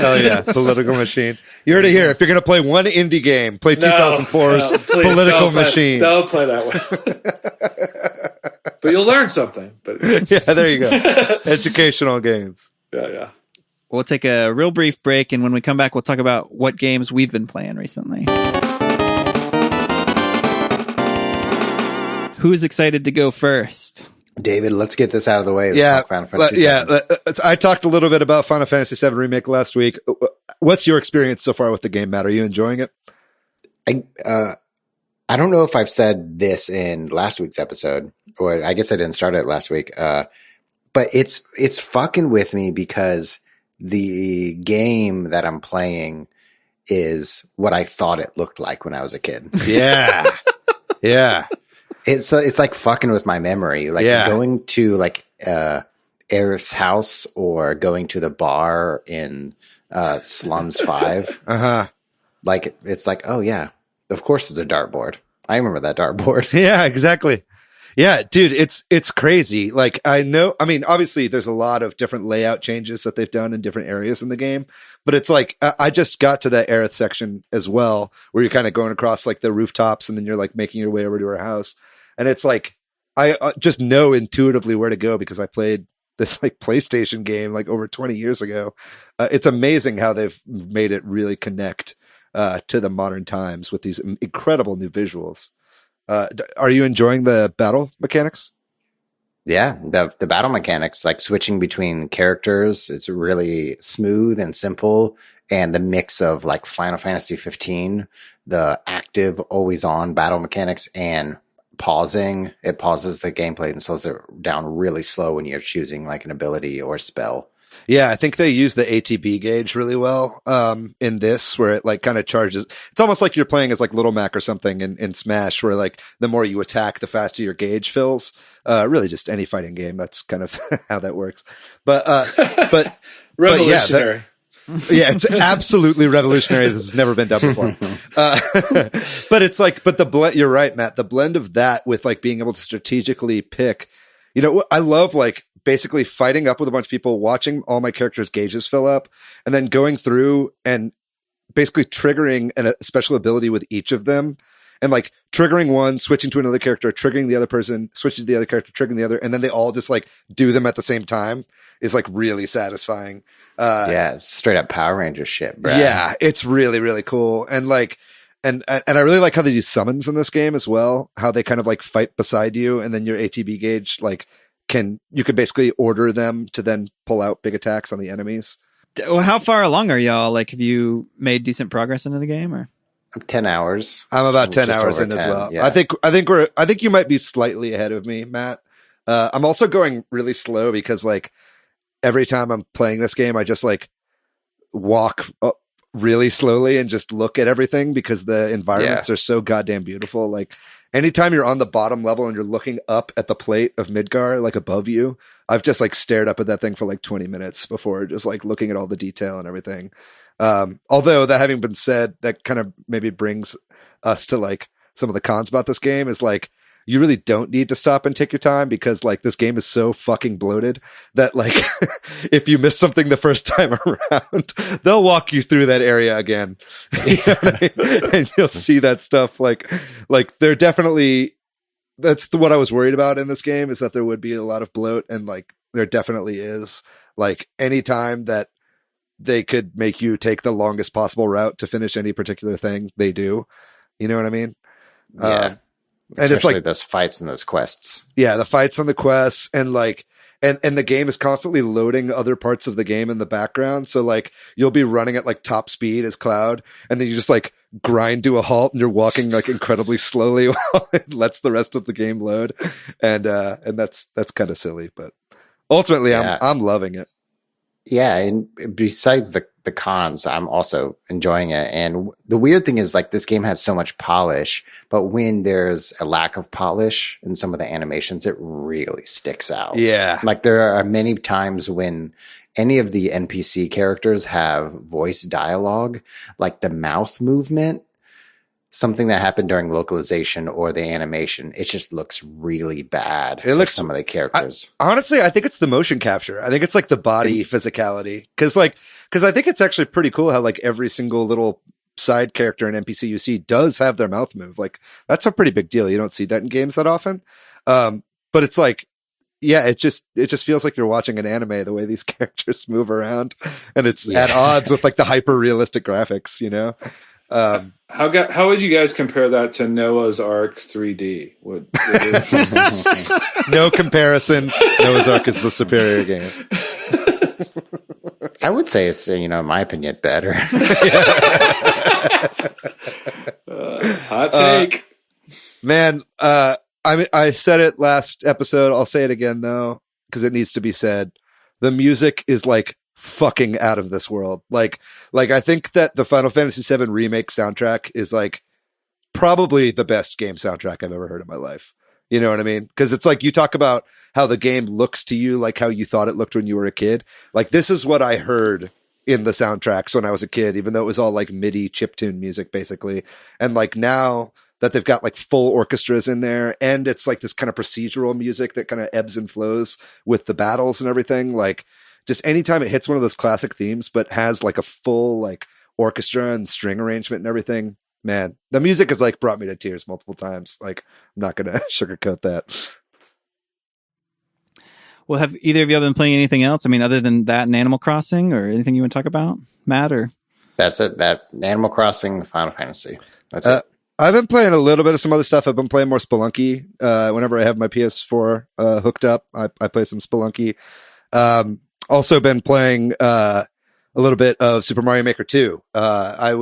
S3: Oh yeah, Political Machine. You heard it here. If you're going to play one indie game, play 2004's Political Machine.
S4: Don't play that one. But you'll learn something. But
S3: yeah, there you go. Educational games.
S4: Yeah.
S2: We'll take a real brief break, and when we come back, we'll talk about what games we've been playing recently. Who's excited to go first?
S1: David, let's get this out of the way.
S3: I talked a little bit about Final Fantasy VII Remake last week. What's your experience so far with the game, Matt? Are you enjoying it?
S1: I don't know if I've said this in last week's episode, or I guess I didn't start it last week. But it's fucking with me because the game that I'm playing is what I thought it looked like when I was a kid.
S3: Yeah. Yeah.
S1: It's like fucking with my memory. Like going to like Aerith's house or going to the bar in Slums 5. Like it's like, oh yeah, of course it's a dartboard. I remember that dartboard.
S3: Yeah, exactly. Yeah, dude, it's crazy. Like obviously there's a lot of different layout changes that they've done in different areas in the game, but it's like I just got to that Aerith section as well, where you're kind of going across like the rooftops and then you're like making your way over to her house. And it's like, I just know intuitively where to go because I played this like PlayStation game like over 20 years ago. It's amazing how they've made it really connect to the modern times with these incredible new visuals. Are you enjoying the battle mechanics?
S1: Yeah, the battle mechanics, like switching between characters, it's really smooth and simple. And the mix of like Final Fantasy 15, the active, always on battle mechanics and pausing, it pauses the gameplay and slows it down really slow when you're choosing like an ability or spell.
S3: Yeah, I think they use the ATB gauge really well in this, where it like kind of charges. It's almost like you're playing as like Little Mac or something in Smash, where like the more you attack, the faster your gauge fills. Really, just any fighting game. That's kind of how that works. But
S4: revolutionary.
S3: Yeah, it's absolutely revolutionary. This has never been done before. But it's like, you're right, Matt. The blend of that with like being able to strategically pick, I love like basically fighting up with a bunch of people, watching all my characters' gauges fill up, and then going through and basically triggering a special ability with each of them. And like triggering one, switching to another character, triggering the other person, switching to the other character, triggering the other, and then they all just like do them at the same time is like really satisfying.
S1: Yeah, it's straight up Power Ranger shit, bro.
S3: Yeah, it's really, really cool. And like, and I really like how they use summons in this game as well. How they kind of like fight beside you, and then your ATB gauge you can basically order them to then pull out big attacks on the enemies.
S2: Well, how far along are y'all? Like, have you made decent progress into the game, or?
S1: 10 hours.
S3: I'm about 10 hours in 10, as well. Yeah. I think you might be slightly ahead of me, Matt. I'm also going really slow because like every time I'm playing this game, I just like walk up really slowly and just look at everything because the environments are so goddamn beautiful. Like anytime you're on the bottom level and you're looking up at the plate of Midgar, like above you, I've just like stared up at that thing for like 20 minutes before just like looking at all the detail and everything. Although that having been said, that kind of maybe brings us to like some of the cons about this game is like, you really don't need to stop and take your time because like this game is so fucking bloated that like if you miss something the first time around, they'll walk you through that area again. You know what I mean? And you'll see that stuff like they're definitely, that's what I was worried about in this game, is that there would be a lot of bloat, and like there definitely is. Like anytime that they could make you take the longest possible route to finish any particular thing, they do. You know what I mean?
S1: Yeah.
S3: And
S1: especially
S3: it's like
S1: those fights and those quests.
S3: Yeah, the fights on the quests and like and the game is constantly loading other parts of the game in the background. So like you'll be running at like top speed as Cloud, and then you just like grind to a halt and you're walking like incredibly slowly while it lets the rest of the game load. And that's kind of silly, but ultimately I'm loving it.
S1: Yeah, and besides the cons, I'm also enjoying it. And the weird thing is, like, this game has so much polish, but when there's a lack of polish in some of the animations, it really sticks out.
S3: Yeah.
S1: Like, there are many times when any of the NPC characters have voice dialogue, like the mouth movement, something that happened during localization or the animation, it just looks really bad. It looks some of the characters.
S3: Honestly, I think it's the motion capture. I think it's like the body physicality. Cause I think it's actually pretty cool how like every single little side character and NPC you see does have their mouth move. Like that's a pretty big deal. You don't see that in games that often. But it's like, yeah, it just feels like you're watching an anime the way these characters move around, and it's at odds with like the hyper realistic graphics, you know?
S4: How would you guys compare that to Noah's Ark 3D?
S3: No comparison. Noah's Ark is the superior game.
S1: I would say it's, in my opinion, better.
S4: Hot take.
S3: Man, I said it last episode. I'll say it again though, because it needs to be said. The music is like fucking out of this world. Like I think that the Final Fantasy VII remake soundtrack is like probably the best game soundtrack I've ever heard in my life. You know what I mean? Because it's like you talk about how the game looks to you, like how you thought it looked when you were a kid. Like this is what I heard in the soundtracks when I was a kid, even though it was all like MIDI chiptune music basically. And like now that they've got like full orchestras in there, and it's like this kind of procedural music that kind of ebbs and flows with the battles and everything. Like just anytime it hits one of those classic themes, but has like a full like orchestra and string arrangement and everything, man, the music has like brought me to tears multiple times. Like I'm not going to sugarcoat that.
S2: Well, have either of you been playing anything else? I mean, other than that and Animal Crossing, or anything you want to talk about, Matt? Or
S1: that's it. That Animal Crossing, Final Fantasy. That's it.
S3: I've been playing a little bit of some other stuff. I've been playing more Spelunky. Whenever I have my PS4 hooked up, I play some Spelunky. Also been playing a little bit of Super Mario Maker 2. I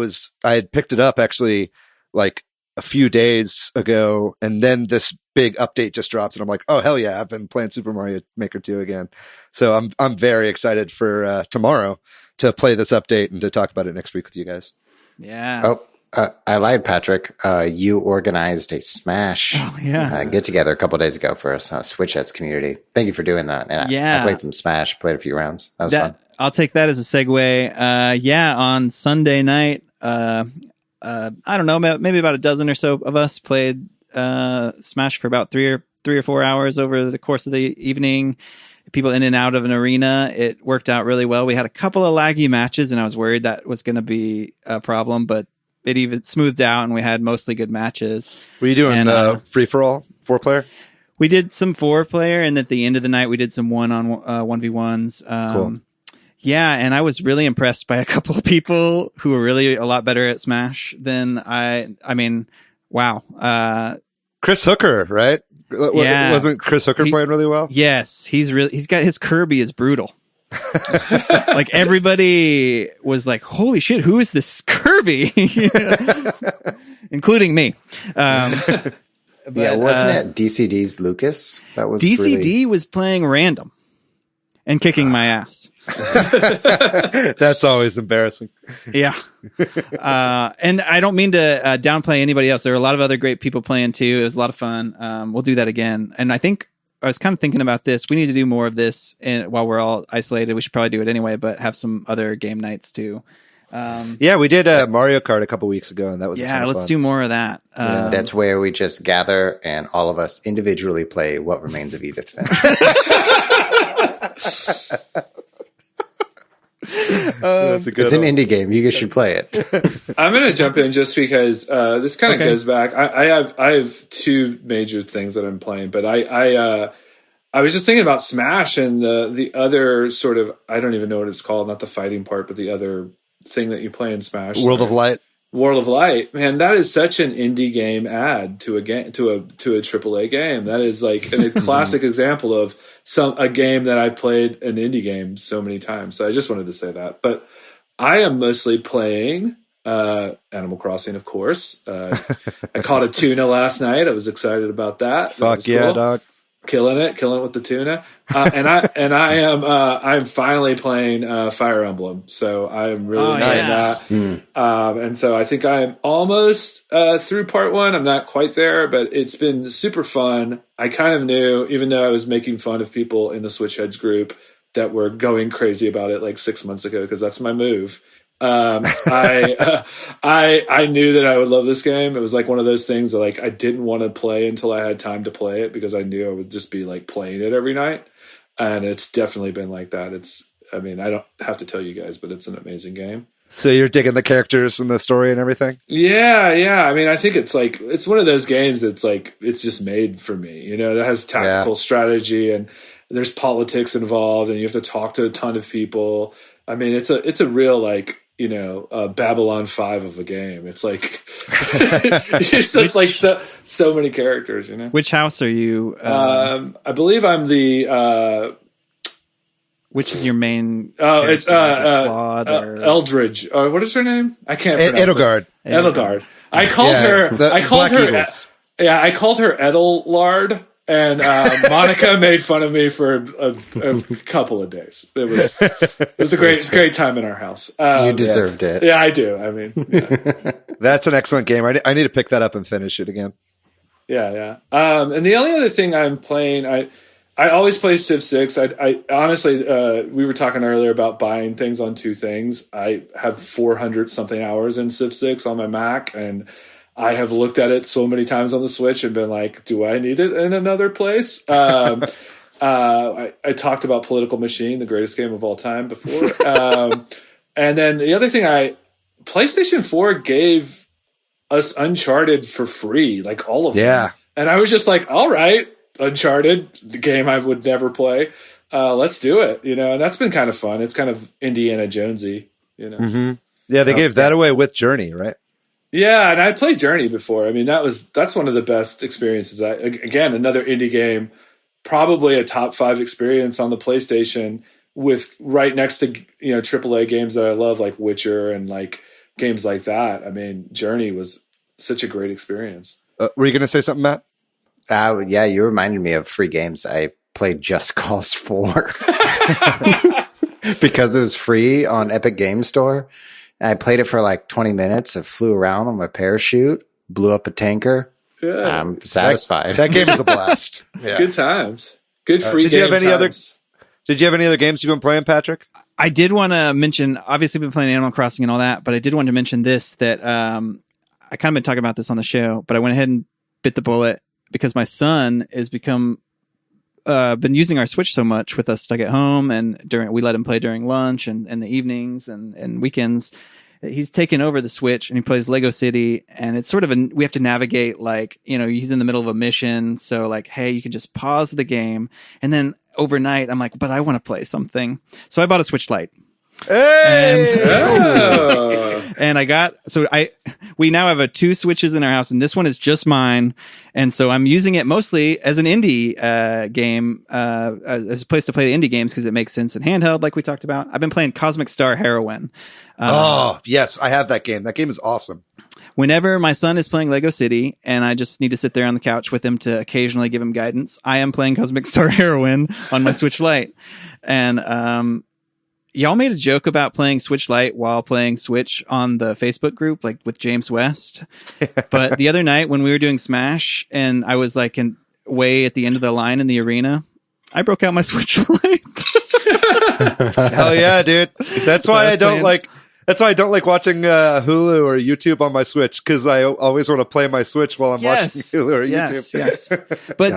S3: had picked it up actually like a few days ago, and then this big update just dropped, and I'm like, oh hell yeah, I've been playing Super Mario Maker 2 again. So I'm very excited for tomorrow to play this update and to talk about it next week with you guys.
S2: Yeah.
S1: Oh, I lied, Patrick. You organized a Smash get together a couple of days ago for us Switch Headz community. Thank you for doing that. And I played some Smash, played a few rounds. That was fun.
S2: I'll take that as a segue. On Sunday night, I don't know, maybe about a dozen or so of us played Smash for about three or 4 hours over the course of the evening. People in and out of an arena. It worked out really well. We had a couple of laggy matches, and I was worried that was going to be a problem, but it even smoothed out, and we had mostly good matches.
S3: Were you doing free for all 4-player?
S2: We did some 4-player, and at the end of the night, we did some 1v1s. Cool. Yeah, and I was really impressed by a couple of people who were really a lot better at Smash than I mean, wow.
S3: Chris Hooker, right? Yeah. Wasn't Chris Hooker playing really well?
S2: Yes, he's got his Kirby is brutal. Like everybody was like, holy shit, who is this Kirby? Including me. But,
S1: wasn't it DCD's Lucas? That was
S2: DCD was playing random and kicking my ass.
S3: That's always embarrassing.
S2: Yeah. And I don't mean to downplay anybody else. There are a lot of other great people playing too. It was a lot of fun. We'll do that again. And I think I was kind of thinking about this. We need to do more of this while we're all isolated. We should probably do it anyway, but have some other game nights too.
S3: We did Mario Kart a couple weeks ago, and that was
S2: let's do more of that.
S1: That's where we just gather and all of us individually play What Remains of Edith Finch. It's an indie game. You guys should play it.
S4: I'm going to jump in just because this kind of goes back. I have two major things that I'm playing, but I was just thinking about Smash and the other sort of, I don't even know what it's called, not the fighting part, but the other thing that you play in Smash.
S3: World of Light.
S4: World of Light, man, that is such an indie game ad to a game, to a AAA game. That is like a classic example of a game that I played an indie game so many times. So I just wanted to say that. But I am mostly playing Animal Crossing, of course. I caught a tuna last night. I was excited about that.
S3: Fuck yeah, cool. Dog.
S4: Killing it with the tuna. I'm finally playing Fire Emblem. So I am really enjoying that. And so I think I'm almost through part 1. I'm not quite there, but it's been super fun. I kind of knew, even though I was making fun of people in the Switch Headz group that were going crazy about it like 6 months ago, because that's my move. I knew that I would love this game. It was like one of those things that like I didn't want to play until I had time to play it, because I knew I would just be like playing it every night. And it's definitely been like that. I don't have to tell you guys, but it's an amazing game.
S3: So you're digging the characters and the story and everything?
S4: Yeah. I mean, I think it's like, it's one of those games that's like, it's just made for me, you know. It has tactical strategy and there's politics involved and you have to talk to a ton of people. I mean, it's a real like, you know, Babylon 5 of a game. It's like it's like so many characters, you know.
S2: Which house are you?
S4: I believe I'm the.
S2: Which is your main?
S4: Oh, it's Eldridge. What is her name? I can't pronounce
S3: Edelgard.
S4: It. Edelgard. I called her. I called her. Yeah, I called her Edelard. And Monica made fun of me for a couple of days. It was a great time in our house.
S1: You deserved it.
S4: Yeah, I do. I mean,
S3: that's an excellent game. I need to pick that up and finish it again.
S4: Yeah. And the only other thing I'm playing, I always play Civ 6. I honestly, we were talking earlier about buying things on 2 things. I have 400 something hours in Civ 6 on my Mac, and I have looked at it so many times on the Switch and been like, do I need it in another place? I talked about Political Machine, the greatest game of all time, before. And then the other thing, PlayStation 4 gave us Uncharted for free, like all of them. And I was just like, all right, Uncharted, the game I would never play. Let's do it, you know. And that's been kind of fun. It's kind of Indiana Jonesy, you know.
S3: Mm-hmm. Yeah, they gave that away with Journey, right?
S4: Yeah, and I played Journey before. I mean, that's one of the best experiences. Again, another indie game, probably a top 5 experience on the PlayStation, with right next to, you know, AAA games that I love, like Witcher and like games like that. I mean, Journey was such a great experience.
S3: Were you going to say something, Matt?
S1: Yeah, you reminded me of free games. I played Just Cause 4 because it was free on Epic Game Store. I played it for like 20 minutes. I flew around on my parachute, blew up a tanker.
S4: Yeah.
S1: I'm satisfied.
S3: That game is a blast. Yeah.
S4: Good times. Good free
S3: did you have any
S4: times.
S3: Did you have any other games you've been playing, Patrick?
S2: I did want to mention, obviously been playing Animal Crossing and all that, but I did want to mention this, that I kind of been talking about this on the show, but I went ahead and bit the bullet because my son has been using our Switch so much with us stuck at home, and we let him play during lunch and the evenings and weekends. He's taken over the Switch and he plays Lego City, and it's sort of we have to navigate, like, you know, he's in the middle of a mission. So like, hey, you can just pause the game. And then overnight I'm like, but I want to play something. So I bought a Switch Lite.
S3: Hey!
S2: And we now have 2 Switches in our house, and this one is just mine. And so I'm using it mostly as an indie game, as a place to play the indie games, because it makes sense in handheld, like we talked about. I've been playing Cosmic Star Heroine.
S3: Oh, yes, I have that game. That game is awesome.
S2: Whenever my son is playing Lego City and I just need to sit there on the couch with him to occasionally give him guidance, I am playing Cosmic Star Heroine on my Switch Lite. And y'all made a joke about playing Switch Lite while playing Switch on the Facebook group, like with James West. But the other night when we were doing Smash and I was like way at the end of the line in the arena, I broke out my Switch Lite.
S3: Hell yeah, dude. That's why I don't like watching Hulu or YouTube on my Switch, because I always want to play my Switch while I'm watching Hulu or YouTube.
S2: Yes. But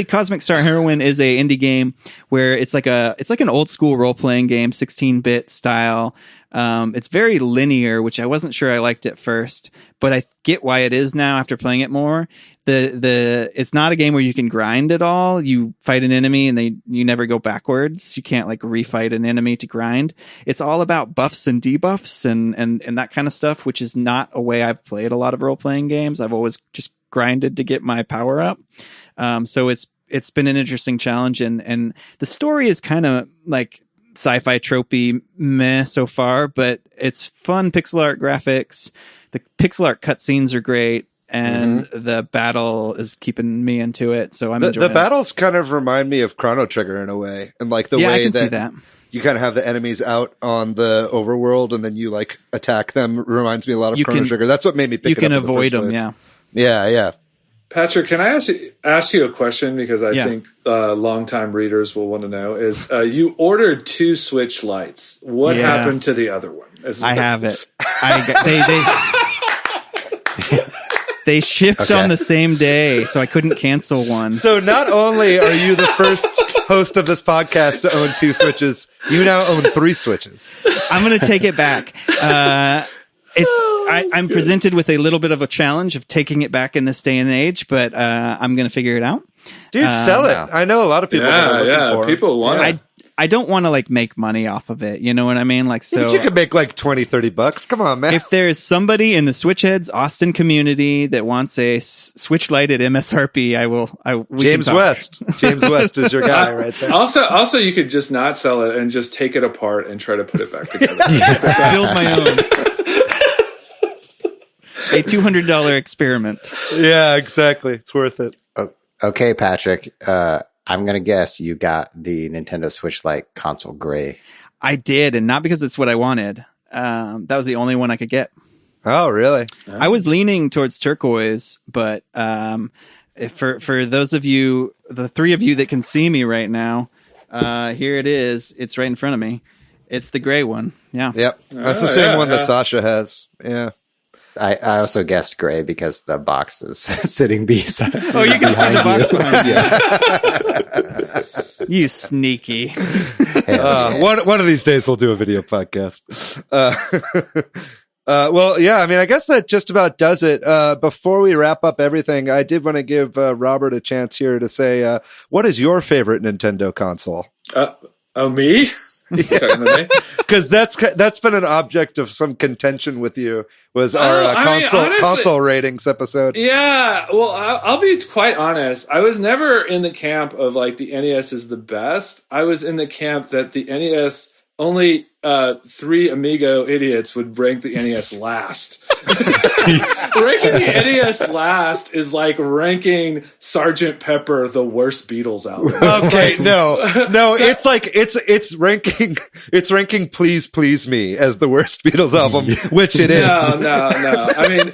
S2: Cosmic Star Heroine is a indie game where it's like an old school role playing game, 16-bit style. It's very linear, which I wasn't sure I liked at first, but I get why it is now after playing it more. It's not a game where you can grind at all. You fight an enemy and you never go backwards. You can't like refight an enemy to grind. It's all about buffs and debuffs and that kind of stuff, which is not a way I've played a lot of role-playing games. I've always just grinded to get my power up. So it's been an interesting challenge, and the story is kind of like sci-fi tropey meh so far, but it's fun pixel art graphics. The pixel art cutscenes are great, and the battle is keeping me into it. So I'm enjoying
S3: the battles kind of remind me of Chrono Trigger in a way, and like the way
S2: I can see that.
S3: You kind of have the enemies out on the overworld, and then you like attack them. Reminds me a lot of Chrono Trigger. That's what made me pick it up.
S2: You can avoid them,
S3: yeah.
S4: Patrick, can I ask you a question? Because I think longtime readers will want to know. Is you ordered 2 Switch lights. What happened to the other one?
S2: I have it. They shipped on the same day, so I couldn't cancel one.
S3: So not only are you the first host of this podcast to own 2 Switches, you now own 3 Switches.
S2: I'm going to take it back. I'm presented with a little bit of a challenge of taking it back in this day and age, but I'm going to figure it out.
S3: Dude, sell it. I know a lot of people are looking for
S4: people want it.
S2: I don't want to like make money off of it. You know what I mean? Like, so
S3: but you could make like $20-$30. Come on, man.
S2: If there's somebody in the Switch Headz Austin community that wants a Switch Lite at MSRP,
S3: James West. James West is your guy right there.
S4: Also, you could just not sell it and just take it apart and try to put it back together.
S2: Build my own. A $200 experiment.
S3: Yeah, exactly. It's worth it.
S1: Okay, Patrick. I'm going to guess you got the Nintendo Switch Lite console gray.
S2: I did, and not because it's what I wanted. That was the only one I could get.
S3: Oh, really?
S2: I was leaning towards turquoise, but for those of you, the 3 of you that can see me right now, here it is. It's right in front of me. It's the gray one. Yeah.
S3: Yep. That's the same one that Sasha has. Yeah.
S1: I also guessed gray because the box is sitting beside.
S2: Oh, you can see the box behind you. You sneaky.
S3: One of these days we'll do a video podcast. Well, yeah, I mean, I guess that just about does it. Before we wrap up everything, I did want to give Robert a chance here to say, what is your favorite Nintendo console?
S4: Me?
S3: Because that's been an object of some contention with you. Was our console ratings episode?
S4: Yeah, well, I'll be quite honest. I was never in the camp of like the NES is the best. I was in the camp that the NES only 3 Amigo idiots would rank the NES last. Ranking the NES last is like ranking Sgt. Pepper the worst Beatles album.
S3: Okay, no, it's like it's ranking Please Please Me as the worst Beatles album, which it is.
S4: No. I mean,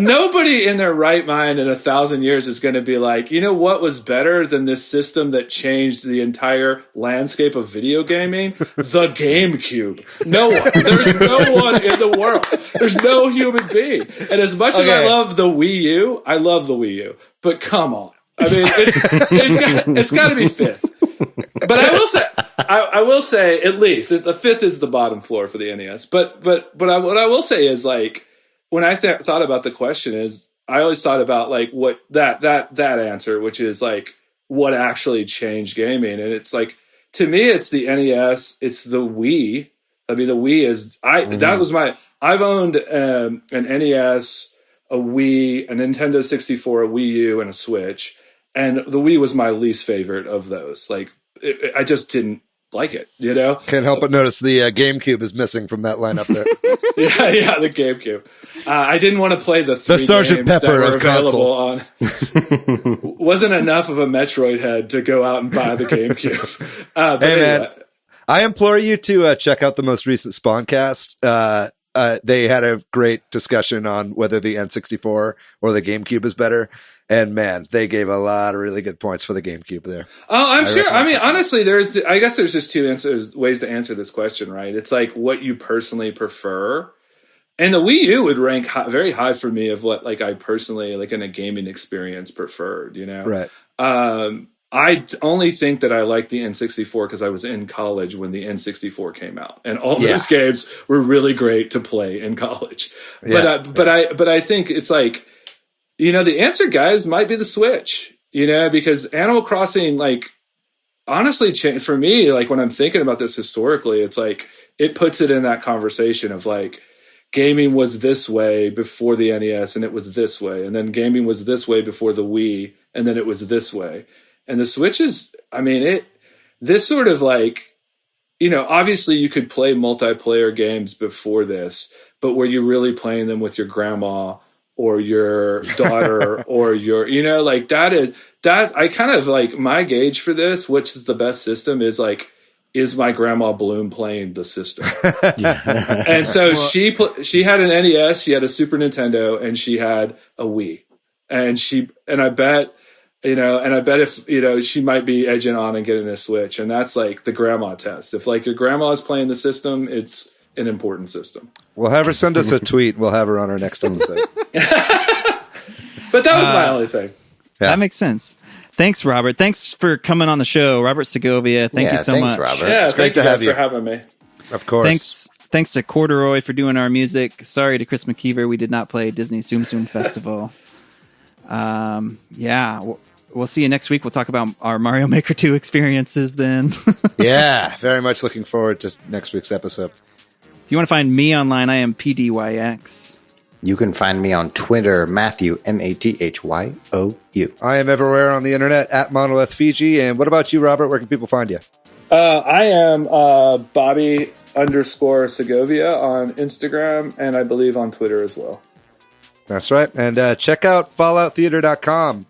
S4: nobody in their right mind in 1,000 years is going to be like, you know what was better than this system that changed the entire landscape of video gaming? The GameCube. No one. There's no one in the world. There's no human being. And as much as I love the Wii U, I love the Wii U. But come on. I mean, it's got to be 5th. But I will say at least the 5th is the bottom floor for the NES. But what I will say is like when I thought about the question is I always thought about like what that answer, which is like what actually changed gaming, and it's like to me it's the NES, it's the Wii. I mean the Wii is that was I've owned an NES, a Wii, a Nintendo 64, a Wii U, and a Switch. And the Wii was my least favorite of those. Like, I just didn't like it, you know?
S3: Can't help but notice the GameCube is missing from that lineup there.
S4: yeah, the GameCube. I didn't want to play the 3
S3: Sgt.
S4: games
S3: Pepper
S4: that were
S3: of
S4: available
S3: consoles.
S4: on. Wasn't enough of a Metroid head to go out and buy the GameCube. But
S3: hey,
S4: anyway.
S3: man, I implore you to check out the most recent Spawncast. They had a great discussion on whether the N64 or the GameCube is better. And man, they gave a lot of really good points for the GameCube there.
S4: Oh, I'm sure. I mean, honestly, I guess there's just 2 ways to answer this question, right? It's like what you personally prefer. And the Wii U would rank very high for me of what like I personally, like in a gaming experience, preferred, you know?
S3: Right.
S4: I only think that I like the N64 because I was in college when the N64 came out, and all those games were really great to play in college.
S3: Yeah.
S4: But I think it's like, the answer, guys, might be the Switch. Because Animal Crossing, like, honestly, for me, like when I'm thinking about this historically, it's like it puts it in that conversation of like, gaming was this way before the NES and it was this way. And then gaming was this way before the Wii and then it was this way. And the Switch is, this sort of like, obviously you could play multiplayer games before this, but were you really playing them with your grandma or your daughter or your, like that I kind of like my gauge for this, which is the best system is like, is my grandma Bloom playing the system? And so she had an NES, she had a Super Nintendo, and she had a Wii. And I bet if, she might be edging on and getting a Switch. And that's like the grandma test. If like your grandma is playing the system, it's an important system.
S3: We'll have her send us a tweet. We'll have her on our next episode.
S4: But that was my only thing.
S3: Yeah.
S2: That makes sense. Thanks, Robert. Thanks for coming on the show. Robert Segovia, thank you so much.
S1: Robert.
S4: Yeah,
S3: It's great
S4: thank you
S3: to have
S4: guys
S3: you.
S4: for having me.
S3: Of course.
S2: Thanks to Corduroy for doing our music. Sorry to Chris McKeever, we did not play Disney Tsum Tsum Festival. We'll see you next week. We'll talk about our Mario Maker 2 experiences then.
S3: Yeah, very much looking forward to next week's episode.
S2: If you want to find me online, I am PDYX.
S1: You can find me on Twitter, Matthew, MATHYOU.
S3: I am everywhere on the internet at Monolith Fiji. And what about you, Robert? Where can people find you?
S4: I am Bobby_Segovia on Instagram and I believe on Twitter as well.
S3: That's right. And check out FalloutTheater.com.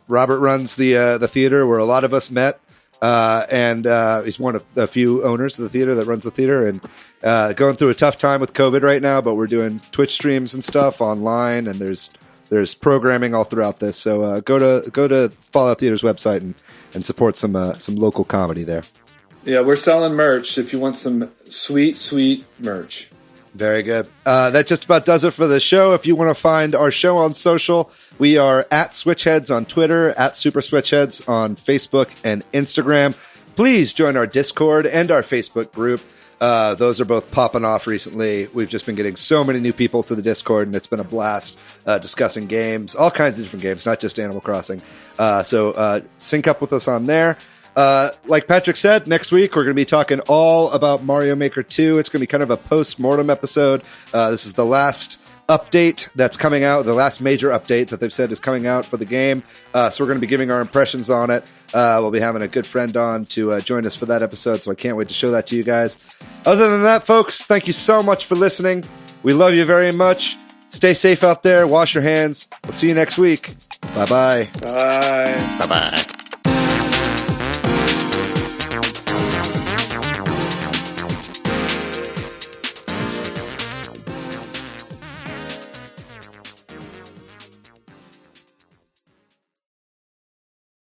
S3: Robert runs the theater where a lot of us met. And he's one of the few owners of the theater that runs the theater and going through a tough time with COVID right now, but we're doing Twitch streams and stuff online, and there's programming all throughout this. So go to Fallout Theater's website and support some local comedy there.
S4: Yeah, we're selling merch if you want some sweet merch.
S3: Very good. That just about does it for the show. If you want to find our show on social, we are at Switch Headz on Twitter, at Super Switch Headz on Facebook and Instagram. Please join our Discord and our Facebook group. Those are both popping off recently. We've just been getting so many new people to the Discord, and it's been a blast discussing games, all kinds of different games, not just Animal Crossing. So sync up with us on there. Like Patrick said, next week we're going to be talking all about Mario Maker 2. It's going to be kind of a post-mortem episode. This is the last update that's coming out, the last major update that they've said is coming out for the game. So we're going to be giving our impressions on it. We'll be having a good friend on to join us for that episode, so I can't wait to show that to you guys. Other than that, folks, thank you so much for listening. We love you very much. Stay safe out there. Wash your hands. We'll see you next week. Bye-bye.
S4: Bye.
S1: Bye-bye.